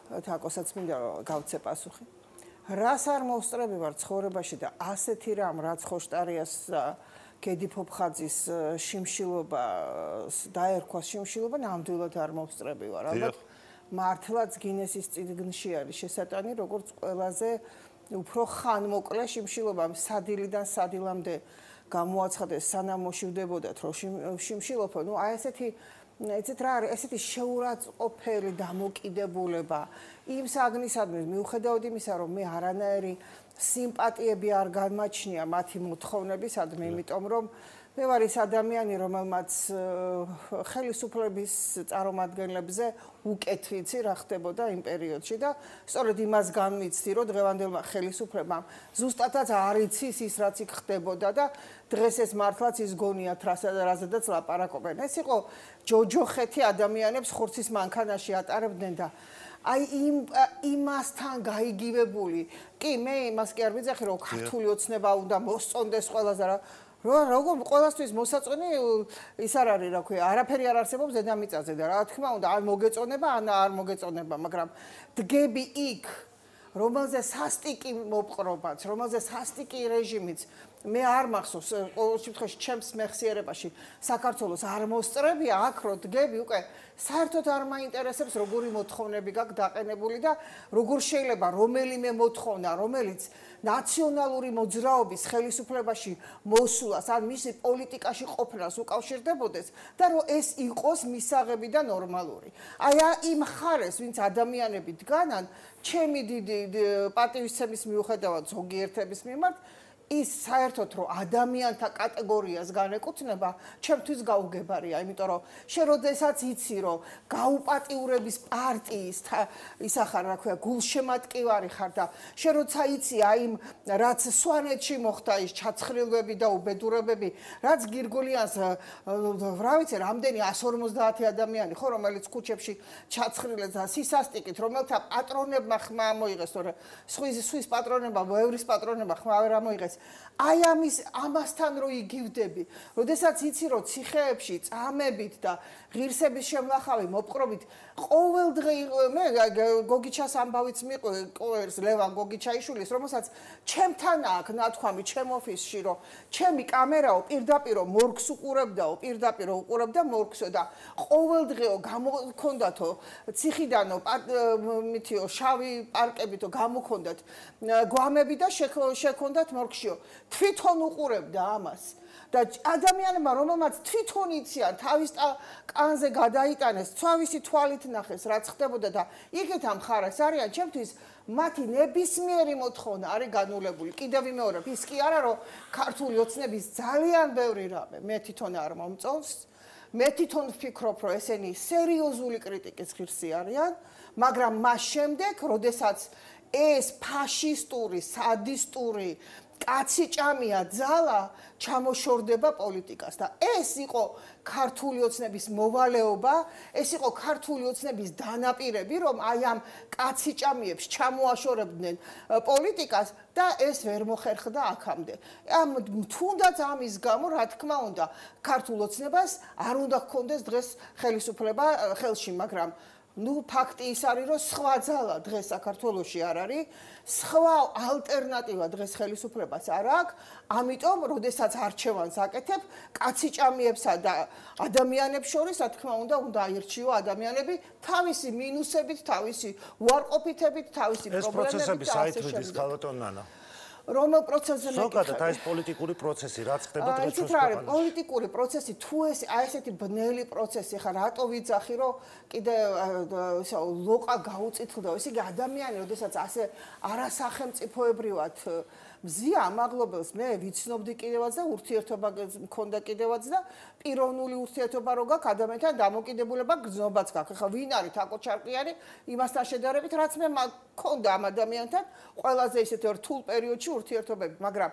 თაკოსაც მინდა გავცე პასუხი. რას არ მოუსწრები ვარ ცხოვრებაში და ასეთი რამ რაც ხოშტარიას გედი ფოფხაძის შიმშილობა დაერქვა შიმშილობა ნამდვილად არ მოუსწრები ვარ. ალბათ მართლაც გინესის წიგნში არის შესატანი როგორც ყველაზე უფრო ხანმოკლე შიმშილობა სადილიდან სადილამდე გამოაცხადეს სანამ მოშივდებოდათ რომ შიმშილობო, ნუ აი ესეთი ეცეთ რა არის ესეთი შეურაცხყოფელი დამოკიდებულება იმ საგნისადმი მიუხედავად იმისა რომ მე არანაირი სიმპათიები არ გამაჩნია მათი მოთხოვნებისადმი, იმიტომ რომ მე ვარ ის ადამიანი, რომელმაც ხელისუფლების წარმომადგენლებზე უკეთ ვიცი რა ხდებოდა იმ პერიოდში და სწორედ იმას განვიცდი, რომ დღევანდელმა ხელისუფლებამ ზუსტადაც არ იცის ის რაც იქ ხდებოდა და დღეს ეს მართლაც ის გონიათ რაზედაც ლაპარაკობენ. ეს იყო ჯოჯოხეთი ადამიანებს ხორცის მანქანაში ატარებდნენ და აი იმასთან გაიგივებული. კი, მე იმას კი არ ვიძახი, რომ ქართული ოცნება უნდა მოსწონდეს ყველას და როგორ ყველასთვის მოსაწონი ის არ არის, რა ქვია, არაფერი არ არსებობს დედამიწაზე და რა თქმა უნდა, ან მოგეწონება, ან არ მოგეწონება, მაგრამ დგები იქ, რომელზე სასტიკი მოპყრობაც, რომელზე სასტიკი რეჟიმიც მე არ მახსოვს ყოველ შემთხვევაში ჩემს მეხსიერებაში საქართველოს არ მოსწრებია აქ რო დგები უკვე საერთოდ არ მაინტერესებს როგორი მოთხოვნები გაქვს დაყენებული და როგორ შეიძლება რომელიმე მოთხოვნა რომელიც ნაციონალური მოძრაობის ხელისუფლებაში მოსულას ან მისი პოლიტიკაში ყოფნას უკავშირდებოდეს და რომ ეს იყოს მისაღები და ნორმალური. აი იმ ხარეს ვინც ადამიანები დგანან ჩემი დიდი პატივისცემის მიუხედავად ზოგიერთების მიმართ ის საერთოდ რომ ადამიანთა კატეგორიას განეკუთვნება, ჩემთვის გაუგებარია, იმიტომ რომ შენ როდესაც იცი რომ გაუპატიურების პარტიის ისა ხარ, რა ქვია, გულშემატკივარი ხარ და შენ როცა იცი აი იმ რაც სვანეთში მოხდა ის ჩაცხრილვები და უბედურებები, რაც გირგოლიანს რა ვიცი, რამდენი 150 ადამიანი ხო, რომელიც ქუჩებში ჩაცხრილეს და სისასტიკით, რომელთა პატრონებმა ხმა მოიღეს, თორე სხვის პატრონებმა, ბევრის პატრონებმა ხმა ვერ ამოიღეს. აი ამასთან რო იგივდები, როდესაც იცი რომ ციხეებში წამებით და ღირსების შემლახავი მოპყრობით ყოველდღე მე გოგიჩას ამბავიც მიყვარს ლევან გოგიჩაიშვილის, რომელსაც ჩემთან აქვს ნათქვამი ჩემ ოფისში რომ ჩემი კამერაო პირდაპირ მორგს უყურებდაო, პირდაპირ უყურებდა მორგსო და ყოველდღეო გამოგქონდათო ციხიდანო მითიო შავი პარკებითო გამოგქონდათ გვამები და შექონდათ მორგშიო თვითონ უყურებდა ამას და ადამიანებმა რომელმაც თვითონ იციან თავის კანზე გადაიტანეს თავისი თვალით ნახეს რაც ხდებოდა და იქეთ ამ ხარას არიან ჩემთვის მათი ნებისმიერი მოთხოვნა არის განულებული. კიდევ ვიმეორებ, ის კი არა რომ ქართული ოცნების ძალიან ბევრი რამე მე თვითონ არ მომწონს, მე თვითონ ვფიქრობ რომ ესენი სერიოზული კრიტიკის ღირსი არიან, მაგრამ მას შემდეგ, როდესაც ეს ფაშისტური, სადისტური კაცი ჭამია ძალა ჩამოშორდება პოლიტიკას და ეს იყო ქართული ოცნების მოვალეობა, ეს იყო ქართული ოცნების დანაპირები, რომ აი ამ კაცი ჭამიებს ჩამოაშორებდნენ პოლიტიკას და ეს ვერ მოხერხდა აქამდე. თუნდაც ამის გამო, რა თქმა უნდა, ქართულ ოცნებას არ უნდა ჰქონდეს დღეს ხელისუფლება ხელში, მაგრამ ნუ ფაქტი ის არის, რომ სხვა ძალა დღეს საქართველოში არ არის, სხვა ალტერნატივა დღეს ხელისუფლებას არ აქვს, ამიტომ, როდესაც არჩევანს აკეთებ, კაცი ჭამიებსა და ადამიანებს შორის, რა თქმა უნდა, უნდა აირჩიო адамიანები თავისი მინუსებით, თავისი უარყოფითებით, თავისი პრობლემებით. ეს პროცესები საერთოდ ხალხთან ნანა. რომელ პროცესზე ზოგადად აი ეს პოლიტიკური პროცესი რაც ხდება დღეს ჩვენს ქვეყანაში. პოლიტიკური პროცესი თუ ეს აი ესეთი ბნელი პროცესი ხარ, რატო ვიძახი, რომ კიდე ლოყა გაუწითლდა. ესე იგი ადამიანი, როდესაც ასე არასახელმწიფოებრივად მზია ამაღლობელს, მე ვიცნობდი კიდევაც და ურთიერთობა მქონდა კიდევაც და პიროვნული ურთიერთობა რო გაქვს ადამიანთან დამოკიდებულება გზნობაც გაქვს. ახლა ვინ არის თაკო ჩარკვიანი იმასთან შედარებით, რაც მე მქონდა ამ ადამიანთან ყველაზე ისეთ რთულ პერიოდში ურთიერთობები, მაგრამ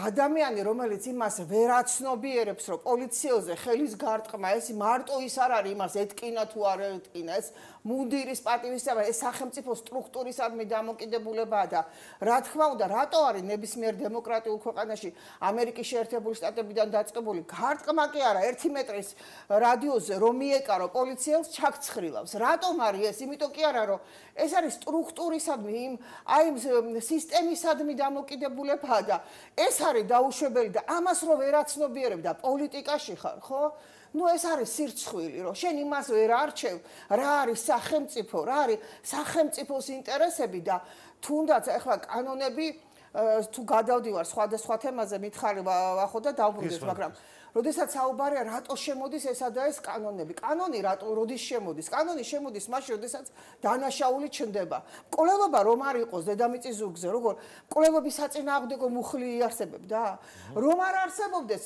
ადამიანი, რომელიც იმას ვერ აცნობიერებს, რომ პოლიციაზე ხელის გარტყმა, ეს მარტო ის არ არის, იმას ეთკინა თუ არ ეთკინა, ეს მუნდირის პატივისცემა, ეს სახელმწიფო სტრუქტურისადმი დამოკიდებულებაა და რა თქმა უნდა, რატო არის ნებისმიერ დემოკრატიულ ქვეყანაში ამერიკის შეერთებული შტატებიდან დაწყებული გარტყმა კი არა, 1 მეტრის რადიუსზე რომ მიეკარო პოლიციელს ჩაქცხრილავს. რატომ არის ეს? იმიტომ კი არა, რომ ეს არის სტრუქტურისადმი, აი სისტემისადმი დამოკიდებულებაა და ეს არის დაუშვებელი და ამას რო ვერ აცნობიერებ და პოლიტიკაში ხარ, ხო? ნუ ეს არის სირცხვილი, რომ შენ იმას ვერ არჩევ, რა არის სახელმწიფო, რა არის სახელმწიფოს ინტერესები და თუნდაც ახლა კანონები თუ გადავდივარ სხვადასხვა თემაზე მითხარი ვახო და დავბრუნდეს, მაგრამ როდესაც საუბარია რატო შემოდის ესა და ეს კანონები. კანონი რატო როდის შემოდის? კანონი შემოდის მაშინ, როდესაც დანაშაული ჩნდება. მკვლელობა რომ არ იყოს დედამიწის ზურგზე, როგორ მკვლელობის საწინააღმდეგო მუხლი იარსებებდა? რომ არ არსებობდეს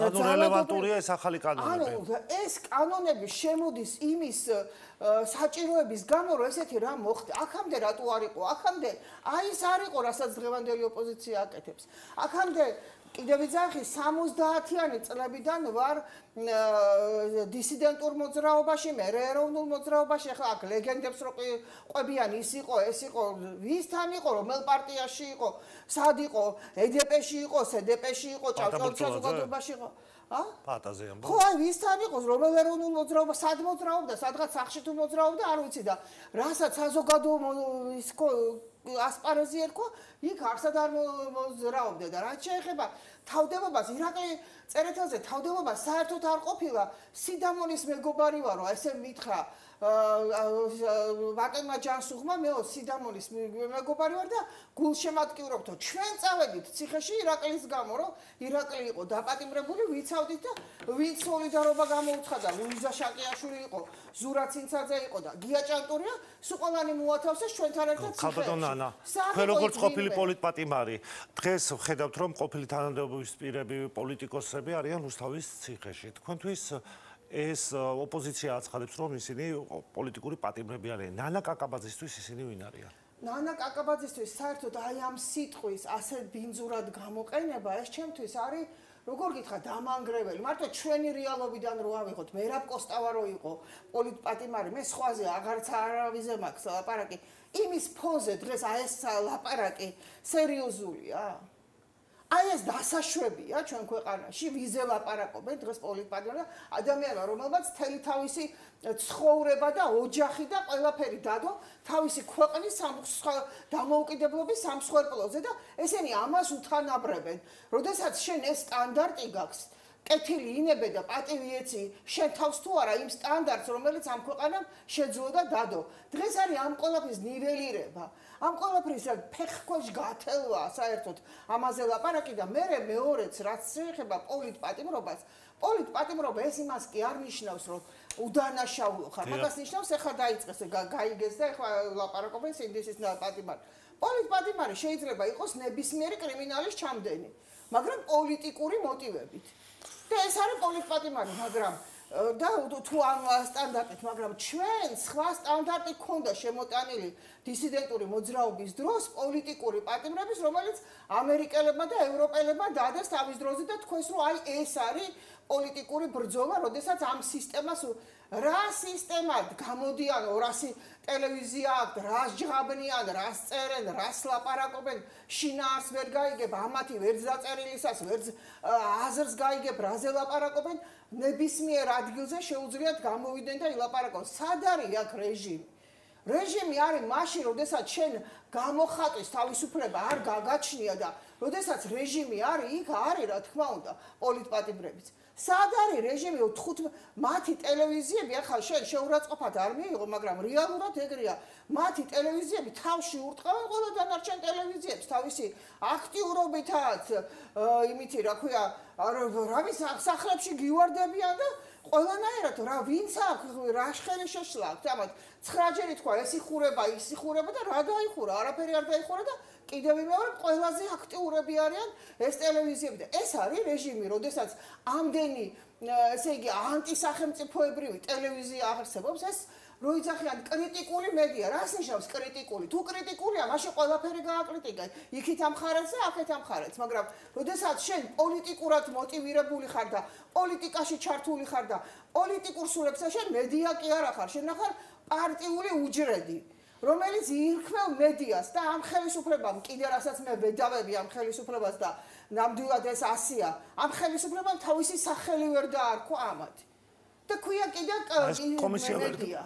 რელევანტურია ეს ახალი კანონები. ანუ ეს კანონები შემოდის იმის საჭიროების გამო, რომ ესეთი რამ მოხდა. აქამდე რატო არ იყო? აქამდე აი ეს არ იყო, რასაც დღევანდელი ოპოზიცია აკეთებს. აქამდე კიდევ ვიძახი 70-იანი წლებიდან ვარ დისიდენტურ მოძრაობაში, მე ეროვნულ მოძრაობაში, ახლა აქ ლეგენდებს რო ყვებიან, ის იყო, ეს იყო, ვისთან იყო, რომელ პარტიაში იყო, სად იყო, EDP-ში იყო, SDP-ში იყო, ჭავჭავაძის საზოგადოებაში იყო. პატაზე ამბობ. ხო, აი ვისთან იყოს, რომელ ეროვნულ მოძრაობა, სად მოძრაობდა, სადღაც სახში თუ მოძრაობდა, არ ვიცი და რასაც საზოგადოება ის ასპარეზი ერქვა, იქ არსად არ მოძრაობდა და რაც შეეხება თავდებობას, ირაკლი წერეთელზე თავდება საერთოდ არ ყოფილა, სიდამონის მეგობარი ვარო, ესე მითხრა ვაკენმა ჯანსუღმა, მე სიდამონის მეგობარი ვარ და გულშემატკივრობთო. ჩვენ წავედით ციხეში ირაკლის გამო, რომ ირაკლი იყო დაპატიმრებული, ვიცავდით და ვინც სოლიდარობა გამოუცხადა, ლუიზა შაკიაშვილი იყო, ზურა ცინცაძე იყო და გია ჭანტურია, სუყოლანი მოათავსეს ჩვენთან ერთად ციხეში. ხალბატონ ანა, თქვენ როგორც ყოფილი პოლიტპატიმარი, დღეს ხედავთ რომ ყოფილი თანამდებობის პირები, პოლიტიკოსები არიან რუსთავის ციხეში. თქვენთვის ეს ოპოზიცია აცხადებს, რომ ისინი პოლიტიკური პატიმრები არიან. ნანა კაკაბაძისთვის ისინი ვინ არიან? ნანა კაკაბაძისთვის საერთოდ აი ამ სიტყვის ასე ბინძურად გამოყენება, ეს ჩემთვის არის როგორ გითხრა დამანგრეველი. მარტო ჩვენი რეალობიდან რო ავიღოთ, მერაბ კოსტავა რო იყო პოლიტპატიმარი, მე სხვაზე აღარც არავიზე მაქვს ლაპარაკი. იმის ფონზე დღეს აი ეს ლაპარაკი სერიოზულია? აი ეს დასაშვებია ჩვენ ქვეყანაში, ვიზე ლაპარაკობენ დღეს პოლიტპატიმარები, ადამიანმა რომელმაც თელი თავისი ცხოვრება და ოჯახი და ყველაფერი დადო თავისი ქვეყნის დამოუკიდებლობის სამსხვერპლოზე და ესენი ამას უთანაბრებენ. როდესაც შენ ეს სტანდარტი გაქვს, კეთილი ინებე და პატივი ეცი, შენ თავს თუ არა იმ სტანდარტს, რომელიც ამ ქვეყანამ შეძლო და დადო. დღეს არის ამ ყველაფრის ნიველირება. ამ ყველაფრის ფეხქვეშ გათელვა საერთოდ ამაზე ლაპარაკი და მე მეორეც რაც შეეხება პოლიტპატიმრობას, პოლიტპატიმრობა ეს იმას კი არ ნიშნავს, რომ უდანაშაულო ხარ. მაგას ნიშნავს, ეხლა დაიწყეს, გაიგეს და ეხლა ლაპარაკობენ სინდისის პატიმარი. პოლიტპატიმარი შეიძლება იყოს ნებისმიერი კრიმინალის ჩამდენი, მაგრამ პოლიტიკური მოტივებით. და ეს არის პოლიტპატიმარი, მაგრამ და თუ ამ სტანდარტით, მაგრამ ჩვენ სხვა სტანდარტი ქონდა შემოტანილი დისიდენტური მოძრაობის დროს პოლიტიკური პატიმრების, რომელიც ამერიკელებმა და ევროპელებმა დადეს თავის დროზე და თქვენს რომ აი ეს არის პოლიტიკური ბრძოლა, როდესაც ამ სისტემას რა სისტემად გამოდიან 200 ტელევიზია აქვს, რას ჯღაბნიან, რას წერენ, რას ლაპარაკობენ, შინაარს ვერ გაიგებ, ამათი ვერც დაწერილისას, ვერც აზრს გაიგებ, რაზე ლაპარაკობენ, ნებისმიერ ადგილზე შეუძლიათ გამოვიდნენ და ილაპარაკონ. სად არის აქ რეჟიმი? რეჟიმი არის მაშინ, როდესაც შენ გამოხატვის თავისუფლება არ გაგაჩნია და როდესაც რეჟიმი არის, იქ არის რა თქმა უნდა პოლიტპატიმრებიც. სად არის რეჟიმი 15 მათი ტელევიზიები ახლა შენ შეურაცხყოფად არ მიიღო, მაგრამ რეალურად ეგრეა. მათი ტელევიზიები თავში ურტყავენ ყველა დანარჩენ ტელევიზიებს თავისი აქტიურობითაც, იმითი რა ქვია, რამის სახლებში გივარდებიან და ყველანაირად რა ვინც აქვს რა შეხელი შეშლა აქვს ამათ 9 ჯერი თქვა ეს იხურება ის იხურება და რა დაიხურა არაფერი არ დაიხურა და კიდევ მეორე ყველაზე აქტიურები არიან ეს ტელევიზიები და ეს არის რეჟიმი, როდესაც ამდენი ესე იგი ანტისახელმწიფოებრივი ტელევიზია არსებობს, ეს როიძახიან კრიტიკული მედია, რას ნიშნავს კრიტიკული? თუ კრიტიკულია, მაშინ ყველაფერი გააკრიტიკა. იქით ამხარებს და აქეთ ამხარებს, მაგრამ როდესაც შენ პოლიტიკურად მოტივირებული ხარ და პოლიტიკაში ჩართული ხარ და პოლიტიკურ სურებსა შენ მედია კი არა ხარ, შენ ხარ პარტიული უჯრედი, რომელიც ირქმევ მედიას და ამ ხელისუფლებამ კიდე რასაც მე ვედავები ამ ხელისუფლებას და ნამდვილად ეს ასია, ამ ხელისუფლებამ თავისი სახელი ვერ დაარქვა ამათ. და ქვია კიდე კომისია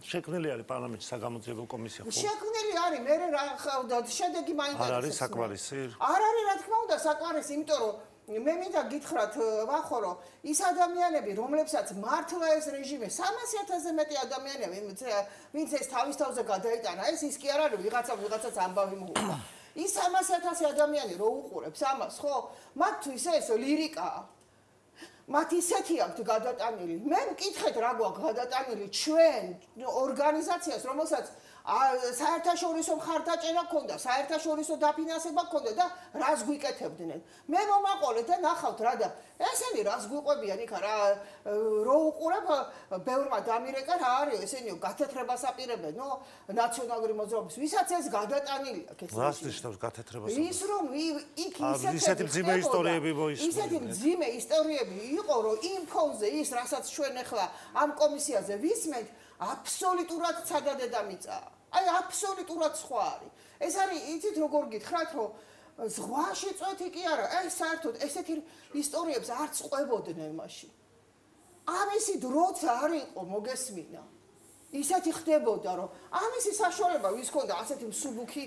შექმნილი არის პარლამენტის საგამოძიებო კომისია ხო? შექმნილი არის, მე რა შედეგი მაინტერესებს. არ არის საკმარისი? არ არის რა თქმა უნდა საკმარისი, იმიტომ რომ მე მინდა გითხრათ ვახო რომ ის ადამიანები, რომლებსაც მართლა ეს რეჟიმი 300,000-ზე მეტი ადამიანია, ვინც ეს თავის თავზე გადაიტანა, ეს ის კი არ არის ვიღაცას ამბავი მოუყვა. ის 300,000 ადამიანი რო უყურებს ამას, ხო? მათთვის ეს ლირიკაა. მათ ისეთი აქვთ გადატანილი. მე მკითხეთ რა გვაქვს გადატანილი ჩვენ ორგანიზაციას, რომელსაც საერთაშორისო მხარდაჭერა ქონდა, საერთაშორისო დაფინანსება ქონდა და რას გვიკეთებდნენ. მე მომაყოლეთ და ნახავთ რა და ესენი რას გვიყვებიან იქა რა რო უყურებ ბევრმა დამირეკა რა არის ესენი გათეთრებას აპირებენ ნაციონალური მოძრაობის ვისაც ეს გადატანილი აქვს ეს რას ნიშნავს გათეთრებას ის რომ იქ ისეთი მძიმე ისტორიები მოისმენთ ისეთი მძიმე ისტორიები იყო რომ იმ ფონზე ის რასაც ჩვენ ახლა ამ კომისიაზე ვისმენთ აბსოლუტურად ცადა დედამიწა აი აბსოლუტურად სხვა არის ეს არის იცით როგორ გითხრათ რომ ზღვაში წვეთი კი არა აი საერთოდ ესეთი ისტორიებს არც ყვებოდნენ მაშინ ამისი დროც არ იყო მოგესმინა ისეთი ხდებოდა რომ ამისი საშუალება ვის ქონდა ასეთი მსუბუქი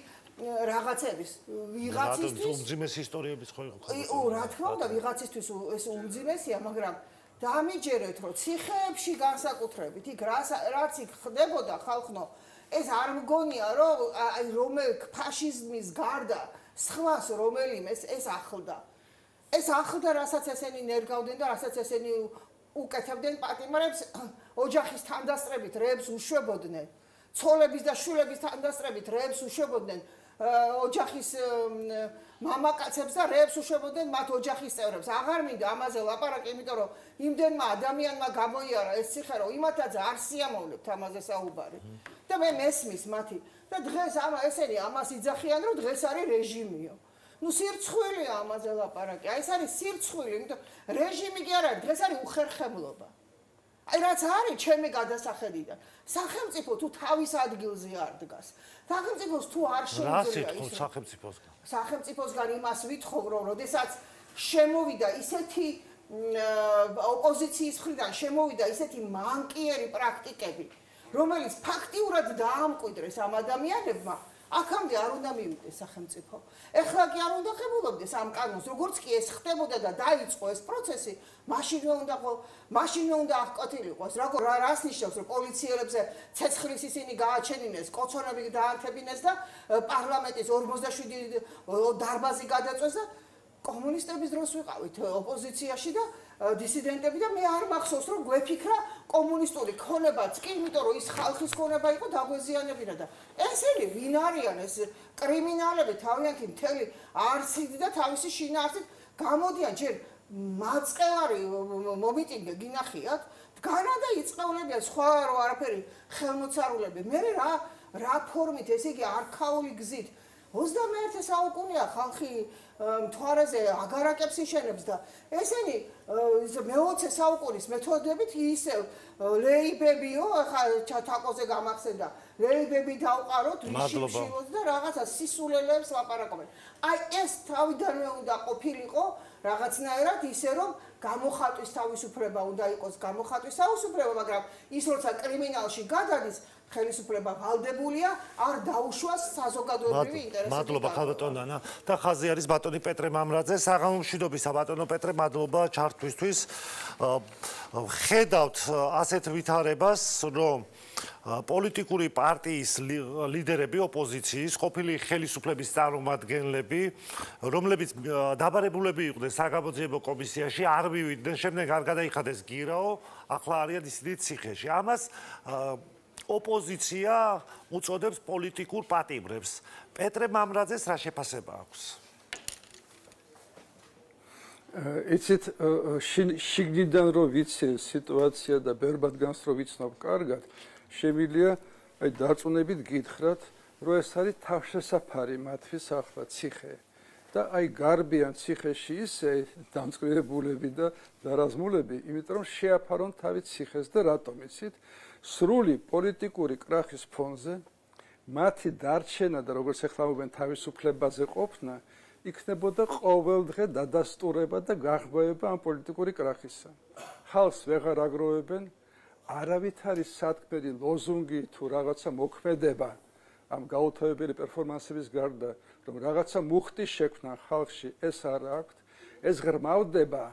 რაღაცების ვიღაცისთვის უმძიმეს ისტორიების ხო იყო რა თქმა უნდა ვიღაცისთვის ეს უმძიმესია მაგრამ დამიჯერეთ რომ ციხეებში განსაკუთრებით იქ რაც იქ ხდებოდა ხალხო ეს არ მგონია რომ აი რომელ ფაშიზმის გარდა სხვას რომელიმეს ეს ახლდა რასაც ესენი ნერგავდნენ და რასაც ესენი უკეთებდნენ პატიმრებს ოჯახის თანდასწრებით რეებს უშვებოდნენ ცოლების და შვილების თანდასწრებით რეებს უშვებოდნენ ოჯახის მამაკაცებს და რეებს უშვებოდნენ მათ ოჯახის წევრებს აღარ მინდა ამაზე ლაპარაკი იმიტომ რომ იმდენმა ადამიანმა გამოიარა ეს ციხე რომ იმათაც არ სიამოვნებთ ამაზე საუბარი და მე მესმის მათი და დღეს ესენი ამას იძახიან რომ დღეს არის რეჟიმიო ნუ სირცხვილია ამაზე ლაპარაკი აი ეს არის სირცხვილი იმიტომ რეჟიმი კი არ არის დღეს არის უხერხემლობა აი რაც არის ჩემი გადასახედიდან სახელმწიფო თუ თავის ადგილზე არ დგას სახელმწიფოს თუ არ რა შეიძლება სიტყვა სახელმწიფოსგან სახელმწიფოსგან იმას ვითხოვ რომ როდესაც შემოვიდა ისეთი ოპოზიციის მხრიდან შემოვიდა ისეთი მანკიერი პრაქტიკები რომელიც ფაქტიურად დაამკვიდრეს ამ ადამიანებმა აქამდე არ უნდა მივიდეს სახელმწიფო. ეხლა კი არ უნდა ხებულობდეს ამ კანონს, როგორც კი ეს ხდებოდა და დაიწყო ეს პროცესი, მაშინვე უნდა აღკვეთილიყოს. რას ნიშნავს, რომ პოლიციელებზე ცეცხლის ისინი გააჩენინეს, კოცონები დაანთებინეს და პარლამენტის 47 დარბაზი გადაწვეს და კომუნისტების დროს ვიყავით ოპოზიციაში და დისიდენტები და მე არ მახსოვს რომ გვეფიქრა კომუნისტური ქონებაც კი იმიტომ რომ ის ხალხის ქონება იყო დაგვეზიანებინა და ესენი ვინ არიან ეს კრიმინალები თავიანთი მთელი არსით და თავისი შინაარსით გამოდიან ჯერ მაწყევარი მომიტინგე გინახიათ განადა იწყევლებიან სხვა რო არაფერი ხელმოცარულები მე რა ფორმით ესე იგი არქაული გზით 21 საუკუნეა ხალხი მთვარეზე აგარაკებს იშენებს და ესენი მე-20 საუკუნის მეთოდებით ისევ ლეიბებიო ახლა ჩათაკოზე გამახსენდა ლეიბები დავყაროთ რიშიბშილოს და რაღაცა სისულელებს ლაპარაკობენ აი ეს თავიდანვე უნდა ყოფილიყო რაღაცნაირად ისე რომ გამოხატვის თავისუფლება უნდა იყოს გამოხატვის თავისუფლება მაგრამ ის როცა კრიმინალში გადადის ხელისუფლება ვალდებულია არ დაუშვას საზოგადოებრივი ინტერესები. მადლობა ხალბატონ ანა და ხაზი არის ბატონი პეტრე მამრაძე. საღამო მშვიდობისა ბატონო პეტრე, მადლობა ჩართვისთვის. ხედავთ ასეთ ვითარებას, რომ პოლიტიკური პარტიის ლიდერები ოპოზიციის, ყოფილი ხელისუფლების წარმომადგენლები, რომლებიც დაბარებულები იყვნენ საგამოძიებო კომისიაში, არ მივიდნენ, შემდეგ არ გადაიხადეს გირაო, ახლა არიან ისინი ციხეში. ამას ოპოზიცია უწოდებს პოლიტიკურ პატიმრებს. პეტრე მამრაძეს რა შეფასება აქვს? იცით, შიგნიდან რო ვიცი სიტუაცია და ბერბადგანს რო ვიცნობ კარგად, შემიძლია აი დარწმუნებით გითხრათ, რომ ეს არის თავშესაფარი მათთვის ახლა ციხე. და აი გარბიან ციხეში ისე დამწყვილებულები და დარაზმულები, იმიტომ რომ შეაფარონ თავი ციხეს და რატომ იცით? სრული პოლიტიკური კრახის ფონზე მათი დარჩენა და როგორც ახლა მოგენ თავისუფლებაზე ყოფნა იქნებოდა ყოველდღე დადასტურება და გაღვევება ამ პოლიტიკური კრახისა. ხალხს ვეღარ აგროვებენ, არავითარი სათქმელი ლოზუნგი თუ რაღაცა მოქმედება ამ გაუთავებელი პერფორმანსების გარდა, რომ რაღაცა მუხტი შექმნა ხალხში, ეს არ აქვს, ეს ღრმავდება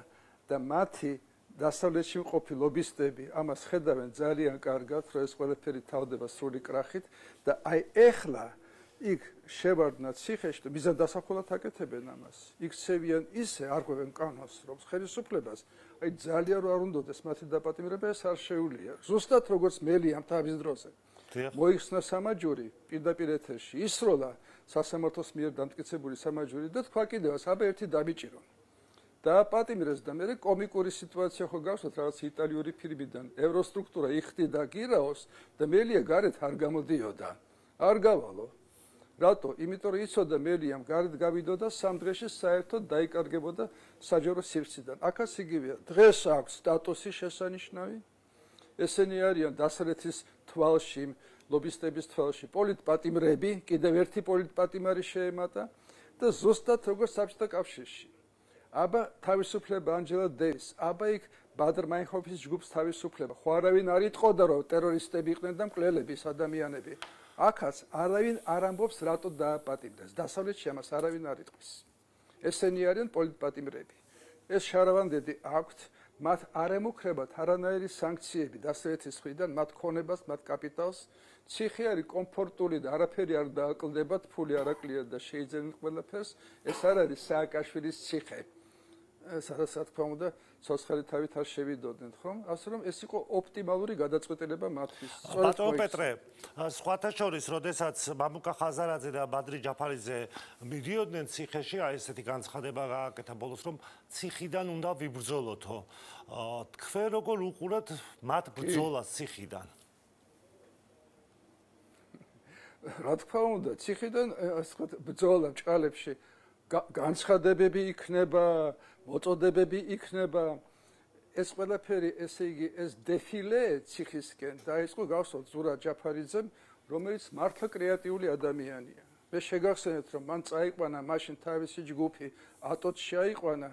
და მათი დასავლეთში მყოფი ლობისტები ამას ხედავენ ძალიან კარგად, რომ ეს ყველაფერი თავდება სრული კრახით და აი ეხლა იქ შევარდნა ციხეში და მიზან დასახულად აკეთებენ ამას. იქ ცევიან ისე არღვევენ კანონს, რომ ხელისუფლებას აი ძალიან არ უნდადეს მათი დაპატიმრება, ეს არ შეუძლია. ზუსტად როგორც მელიამ თავის დროზე მოიხსნა სამაჯური პირდაპირ ეთერში, ისროლა სასამართლოს მიერ დამტკიცებული სამაჯური და თქვა კიდევაც, აბა ერთი დამიჭირო. დააპატიმრეს და მე კომიკური სიტუაცია ხო გავსვათ რაღაც იტალიური ფილმიდან, ევროსტრუქტურა იხდიდა გირაოს და მელია გარეთ არ გამოდიოდა. არ გავალო. რატო? იმიტომ რომ იცოდა მელიამ გარეთ გავიდოდა სამ დღეში საერთოდ დაიკარგებოდა საჯარო სივრციდან. აქაც იგივეა. დღეს აქვს სტატუსი შესანიშნავი. ესენი არიან დასავლეთის თვალში, ლობისტების თვალში პოლიტპატიმრები, კიდევ ერთი პოლიტპატიმარი შეემატა და ზუსტად როგორც საბჭოთა კავშირში. აბა თავისუფლება ანჯელა დეის, აბა იქ ბადრ მაინჰოფის ჯგუფს თავისუფლება. ხო არავინ არ იტყოდა რომ ტერორისტები იყვნენ და მკვლელები ადამიანები. აქაც არავინ არ ამბობს რატო დააპატიმრეს. დასავლეთში ამას არავინ არ იტყვის. ესენი არიან პოლიტპატიმრები. ეს შარავანდედი აქვთ, მათ არ ემუქრებათ არანაირი სანქციები დასავლეთის მხრიდან, მათ ქონებას, მათ კაპიტალს. ციხე არის კომფორტული და არაფერი არ დააკლდებათ, ფული არ აკლიათ და შეიძენთ ყველაფერს. ეს არ არის სააკაშვილის ციხე. სადაც რა თქმა უნდა ცოცხალი თავით არ შევიდოდნენ, ხომ? ასე რომ ეს იყო ოპტიმალური გადაწყვეტილება მათთვის. ბატონო პეტრე, სხვათა შორის, როდესაც მამუკა ხაზარაძე და ბადრი ჯაფარიძე მიდიოდნენ ციხეში, აი ესეთი განცხადება გააკეთა ბოლოს, რომ ციხიდან უნდა ვიბრძოლოთო. თქვენ როგორ უყურებთ მათ ბრძოლას ციხიდან? რა თქმა უნდა, ციხიდან ასე ვთქვათ, ბრძოლა ჭყალებში განცხადებები იქნება, მოწოდებები იქნება. ეს ყველაფერი, ესე იგი, ეს დეფილე ციხისკენ დაიწყო გავსოთ ზურაბ ჯაფარიძემ, რომელიც მართლა კრეატიული ადამიანია. მე შეგახსენეთ, რომ მან წაიყვანა მაშინ თავისი ჯგუფი, ატოც შეაიყვანა,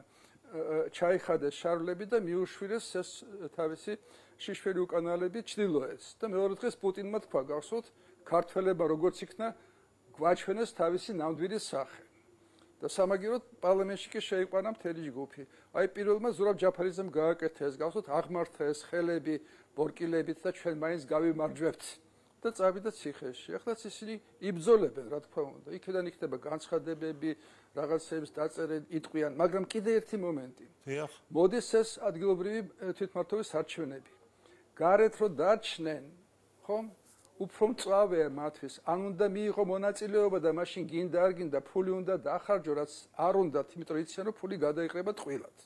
ჩაიხადეს შარლები და მიუშვირეს ეს თავისი შიშველი უკანალები ჩრდილოეთს. და მეორე დღეს პუტინმა თქვა გავსოთ, ქართველებმა როგორც იქნა გვაჩვენეს თავისი ნამდვილი სახე. და სამაგიეროდ პარლამენტში კი შეიყვანა მთელი ჯგუფი. აი პირველმა ზურაბ ჯაფარიძემ გააკეთა ეს გავსოთ, აღმართა ეს ხელები, ბორკილებით და ჩვენ მაინც გავიმარჯვებთ და წავიდა ციხეში. ახლაც ისინი იბრძოლებენ, რა თქმა უნდა. იქიდან იქნება განცხადებები, რაღაცების დაწერენ, იტყვიან, მაგრამ კიდე ერთი მომენტი. მოდის ეს ადგილობრივი თვითმმართველობის არჩევნები. გარეთ რო დარჩნენ, ხომ? უფრო მწვავეა მათთვის, ან უნდა მიიღო მონაწილეობა და მაშინ გინდა არ გინდა ფული უნდა დახარჯო, რაც არ უნდათ, იმიტომ რომ იციან რომ ფული გადაიყრება ტყუილად.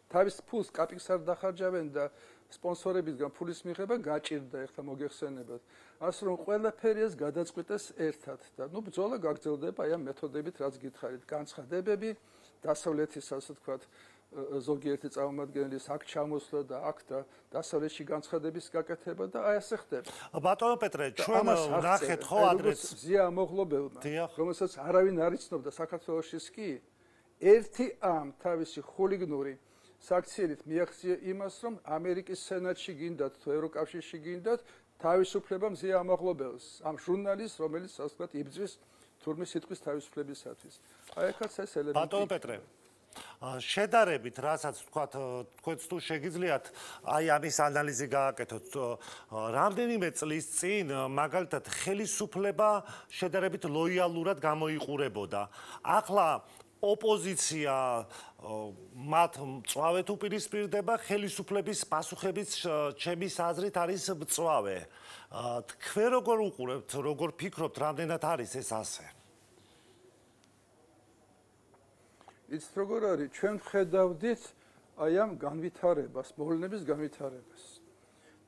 თავის ფულს კაპიკს არ დახარჯავენ და სპონსორებისგან ფულის მიღება გაჭირდა ეხლა მოგეხსენებათ. ასე რომ ყველაფერი ეს გადაწყვეტეს ერთად და ნუ ბრძოლა გაგრძელდება აი ამ მეთოდებით, რაც გითხარით, განცხადებები, დასავლეთის ასე ვთქვათ, ზოგიერთი წარმომადგენლის აქ ჩამოსვლა და აქ და დასავლეთში განცხადების გაკეთება და აი ასე ხდება. ბატონო პეტრე, ჩვენ ნახეთ ხო ადრეს ზია ამოღლობელმა, რომელსაც არავინ არ იცნობდა საქართველოშიც კი, ერთი ამ თავისი ხულიგნური საქციელით მიაღწია იმას, რომ ამერიკის სენატში გინდათ თუ ევროკავშირში გინდათ, თავისუფლება მზია ამოღლობელს, ამ ჟურნალისტს, რომელიც ასე ვთქვათ, იბრძვის თურმე სიტყვის თავისუფლებისათვის. აი ახაც ეს ელემენტი. ბატონო პეტრე, შედარებით, რასაც ვთქვათ, თქვენც თუ შეგიძლიათ აი ამის ანალიზი გააკეთოთ. რამდენიმე წლის წინ მაგალითად ხელისუფლება შედარებით ლოიალურად გამოიყურებოდა. ახლა ოპოზიცია მათ მწვავედ უპირისპირდება, ხელისუფლების პასუხებიც ჩემის აზრით არის მწვავე. თქვენ როგორ უყურებთ, როგორ ფიქრობთ, რამდენად არის ეს ასე? იცით როგორ არის, ჩვენ ვხედავდით აი ამ განვითარებას, მოვლენების განვითარებას.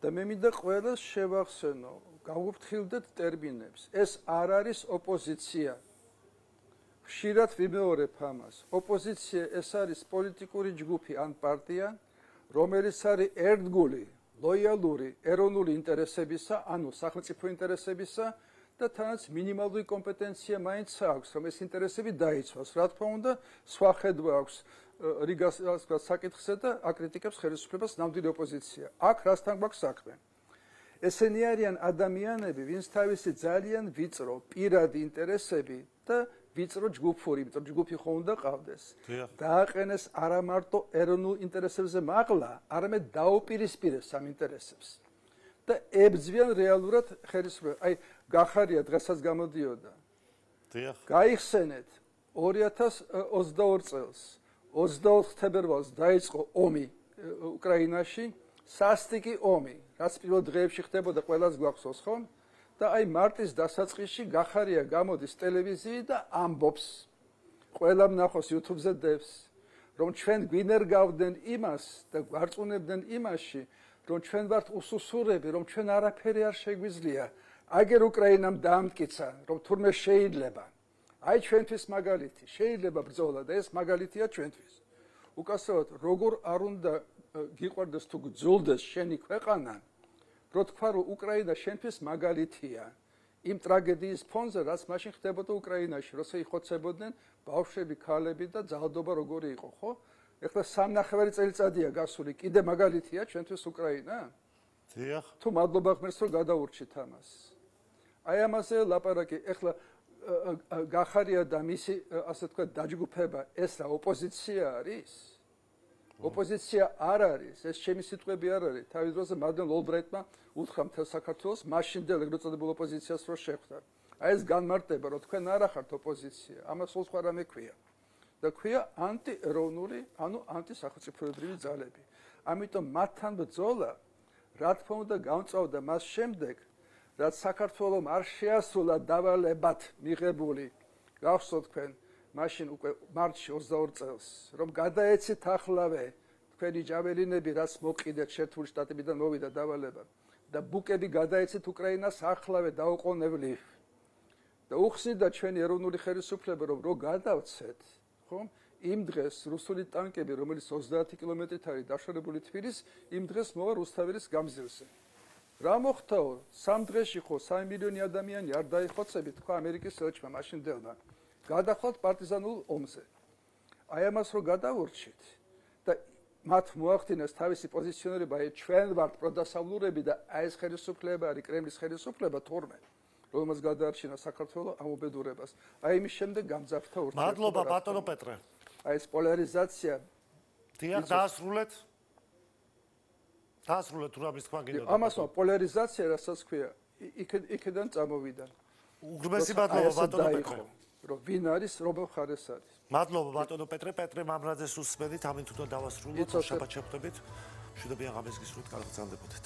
და მე მინდა ყველას შევახსენო, გავუფრთხილდეთ ტერმინებს. ეს არ არის ოპოზიცია. ხშირად ვიმეორებ ამას. ოპოზიცია ეს არის პოლიტიკური ჯგუფი ან პარტია, რომელიც არის ერთგული, ლოიალური ეროვნული ინტერესებისა, ანუ სახელმწიფო ინტერესებისა და თანაც მინიმალური კომპეტენცია მაინც აქვს, რომ ეს ინტერესები დაიცვას. რა თქმა უნდა, სხვა ხედვა აქვს რიგას საკითხზე და აკრიტიკებს ხელისუფლებას ნამდვილი ოპოზიცია. აქ რასთან გვაქვს საქმე? ესენი არიან ადამიანები, ვინც თავისი ძალიან ვიწრო პირადი ინტერესები და ვიწრო ჯგუფური, იმიტომ ჯგუფი ხო უნდა ყავდეს. დააყენეს არა მარტო ეროვნულ ინტერესებზე მაღლა, არამედ დაუპირისპირეს ამ ინტერესებს. და ებძვიან რეალურად ხელისუფლებას. აი, გახარია დღესაც გამოდიოდა. დიახ. გაიხსენეთ 2022 წელს 24 თებერვალს დაიწყო ომი უკრაინაში, სასტიკი ომი, რაც პირველ დღეებში ხდებოდა ყველას გვახსოვს ხომ? და აი მარტის დასაწყისში გახარია გამოდის ტელევიზიი და ამბობს ყველამ ნახოს YouTube-ზე დევს, რომ ჩვენ გვინერგავდნენ იმას და გვარწმუნებდნენ იმაში, რომ ჩვენ ვართ უსუსურები, რომ ჩვენ არაფერი არ შეგვიძლია. აგერ უკრაინამ დაამტკიცა, რომ თურმე შეიძლება. აი ჩვენთვის მაგალითი, შეიძლება ბრძოლა და ეს მაგალითია ჩვენთვის. უკასაოდ როგორ არ უნდა გიყვარდეს თუ გძულდეს შენი ქვეყანა, რო თქვა რომ უკრაინა შენთვის მაგალითია. იმ ტრაგედიის ფონზე, რაც მაშინ ხდებოდა უკრაინაში, როცა იხოცებოდნენ ბავშვები, ქალები და ძალადობა როგორი იყო, ხო? ეხლა 3.5 წელიწადია გასული, კიდე მაგალითია ჩვენთვის უკრაინა? დიახ. თუ მადლობა ღმერთს რომ გადაურჩით ამას. აი ამაზე ლაპარაკი, ეხლა გახარია და მისი ასე თქვა დაჯგუფება, ეს რა ოპოზიცია არის? ოპოზიცია არ არის, ეს ჩემი სიტყვები არ არის. თავის დროზე მადლენ ოლბრაიტმა უთხრა მთელ საქართველოს მაშინდელ ეგრეთ წოდებულ ოპოზიციას რო შეხვდა. აი ეს განმარტება, რომ თქვენ არ ახართ ოპოზიცია, ამას სულ სხვა რამე ქვია. და ქვია ანტიეროვნული, ანუ ანტისახელმწიფოებრივი ძალები. ამიტომ მათთან ბრძოლა, რა თქმა უნდა, გამწვავდა მას შემდეგ, რაც საქართველომ არ შეასრულა დავალებად მიღებული, გახსოვთ თქვენ, მაშინ უკვე მარტში 22 წელს, რომ გადაეცით ახლავე თქვენი ჯაველინები, რაც მოკიდეთ შეერთებული შტატებიდან მოვიდა დავალება და ბუკები გადაეცით უკრაინას ახლავე დაუყოვნებლივ. და უხსნიდა ჩვენი ეროვნული ხელისუფლება, რომ რო გადავცეთ, ხომ? იმ დღეს რუსული ტანკები, რომელიც 30 კილომეტრით არის დაშორებული თბილის, იმ დღეს მოვა რუსთაველის გამზირზე. რა მოხდაო? 3 დღეში ხო 3 მილიონი ადამიანი არ დაიხოცებით, თქვა ამერიკის ელჩმა მაშინდელმა. გადახვალთ პარტიზანულ ომზე. აი ამას რო გადავურჩით და მათ მოახდინეს თავისი პოზიციონირება, აი ჩვენ ვართ პროდასავლურები და აი ეს ხელისუფლება არის კრემლის ხელისუფლება თორმე, რომელმაც გადაარჩინა საქართველოს ამ უბედურებას. აი იმის შემდეგ გამძაფრდა ურთიერთობა. მადლობა ბატონო პეტრე. აი ეს პოლარიზაცია. დიახ, დაასრულეთ. დაასრულეთ თუ რამის თქვა გინდა. ამასო პოლარიზაცია რასაც ქვია, იქიდან წამოვიდა. უგრმესი მადლობა ბატონო პეტრე. რომ ვინ არის, რომელ მხარეს არის. მადლობა ბატონო პეტრე, პეტრე მამრაძეს უსმენით, ამით უნდა დავასრულოთ, შაბათ შეხვდებით. მშვიდობიან ღამეს გისურვით, კარგად გრძანდებოდეთ.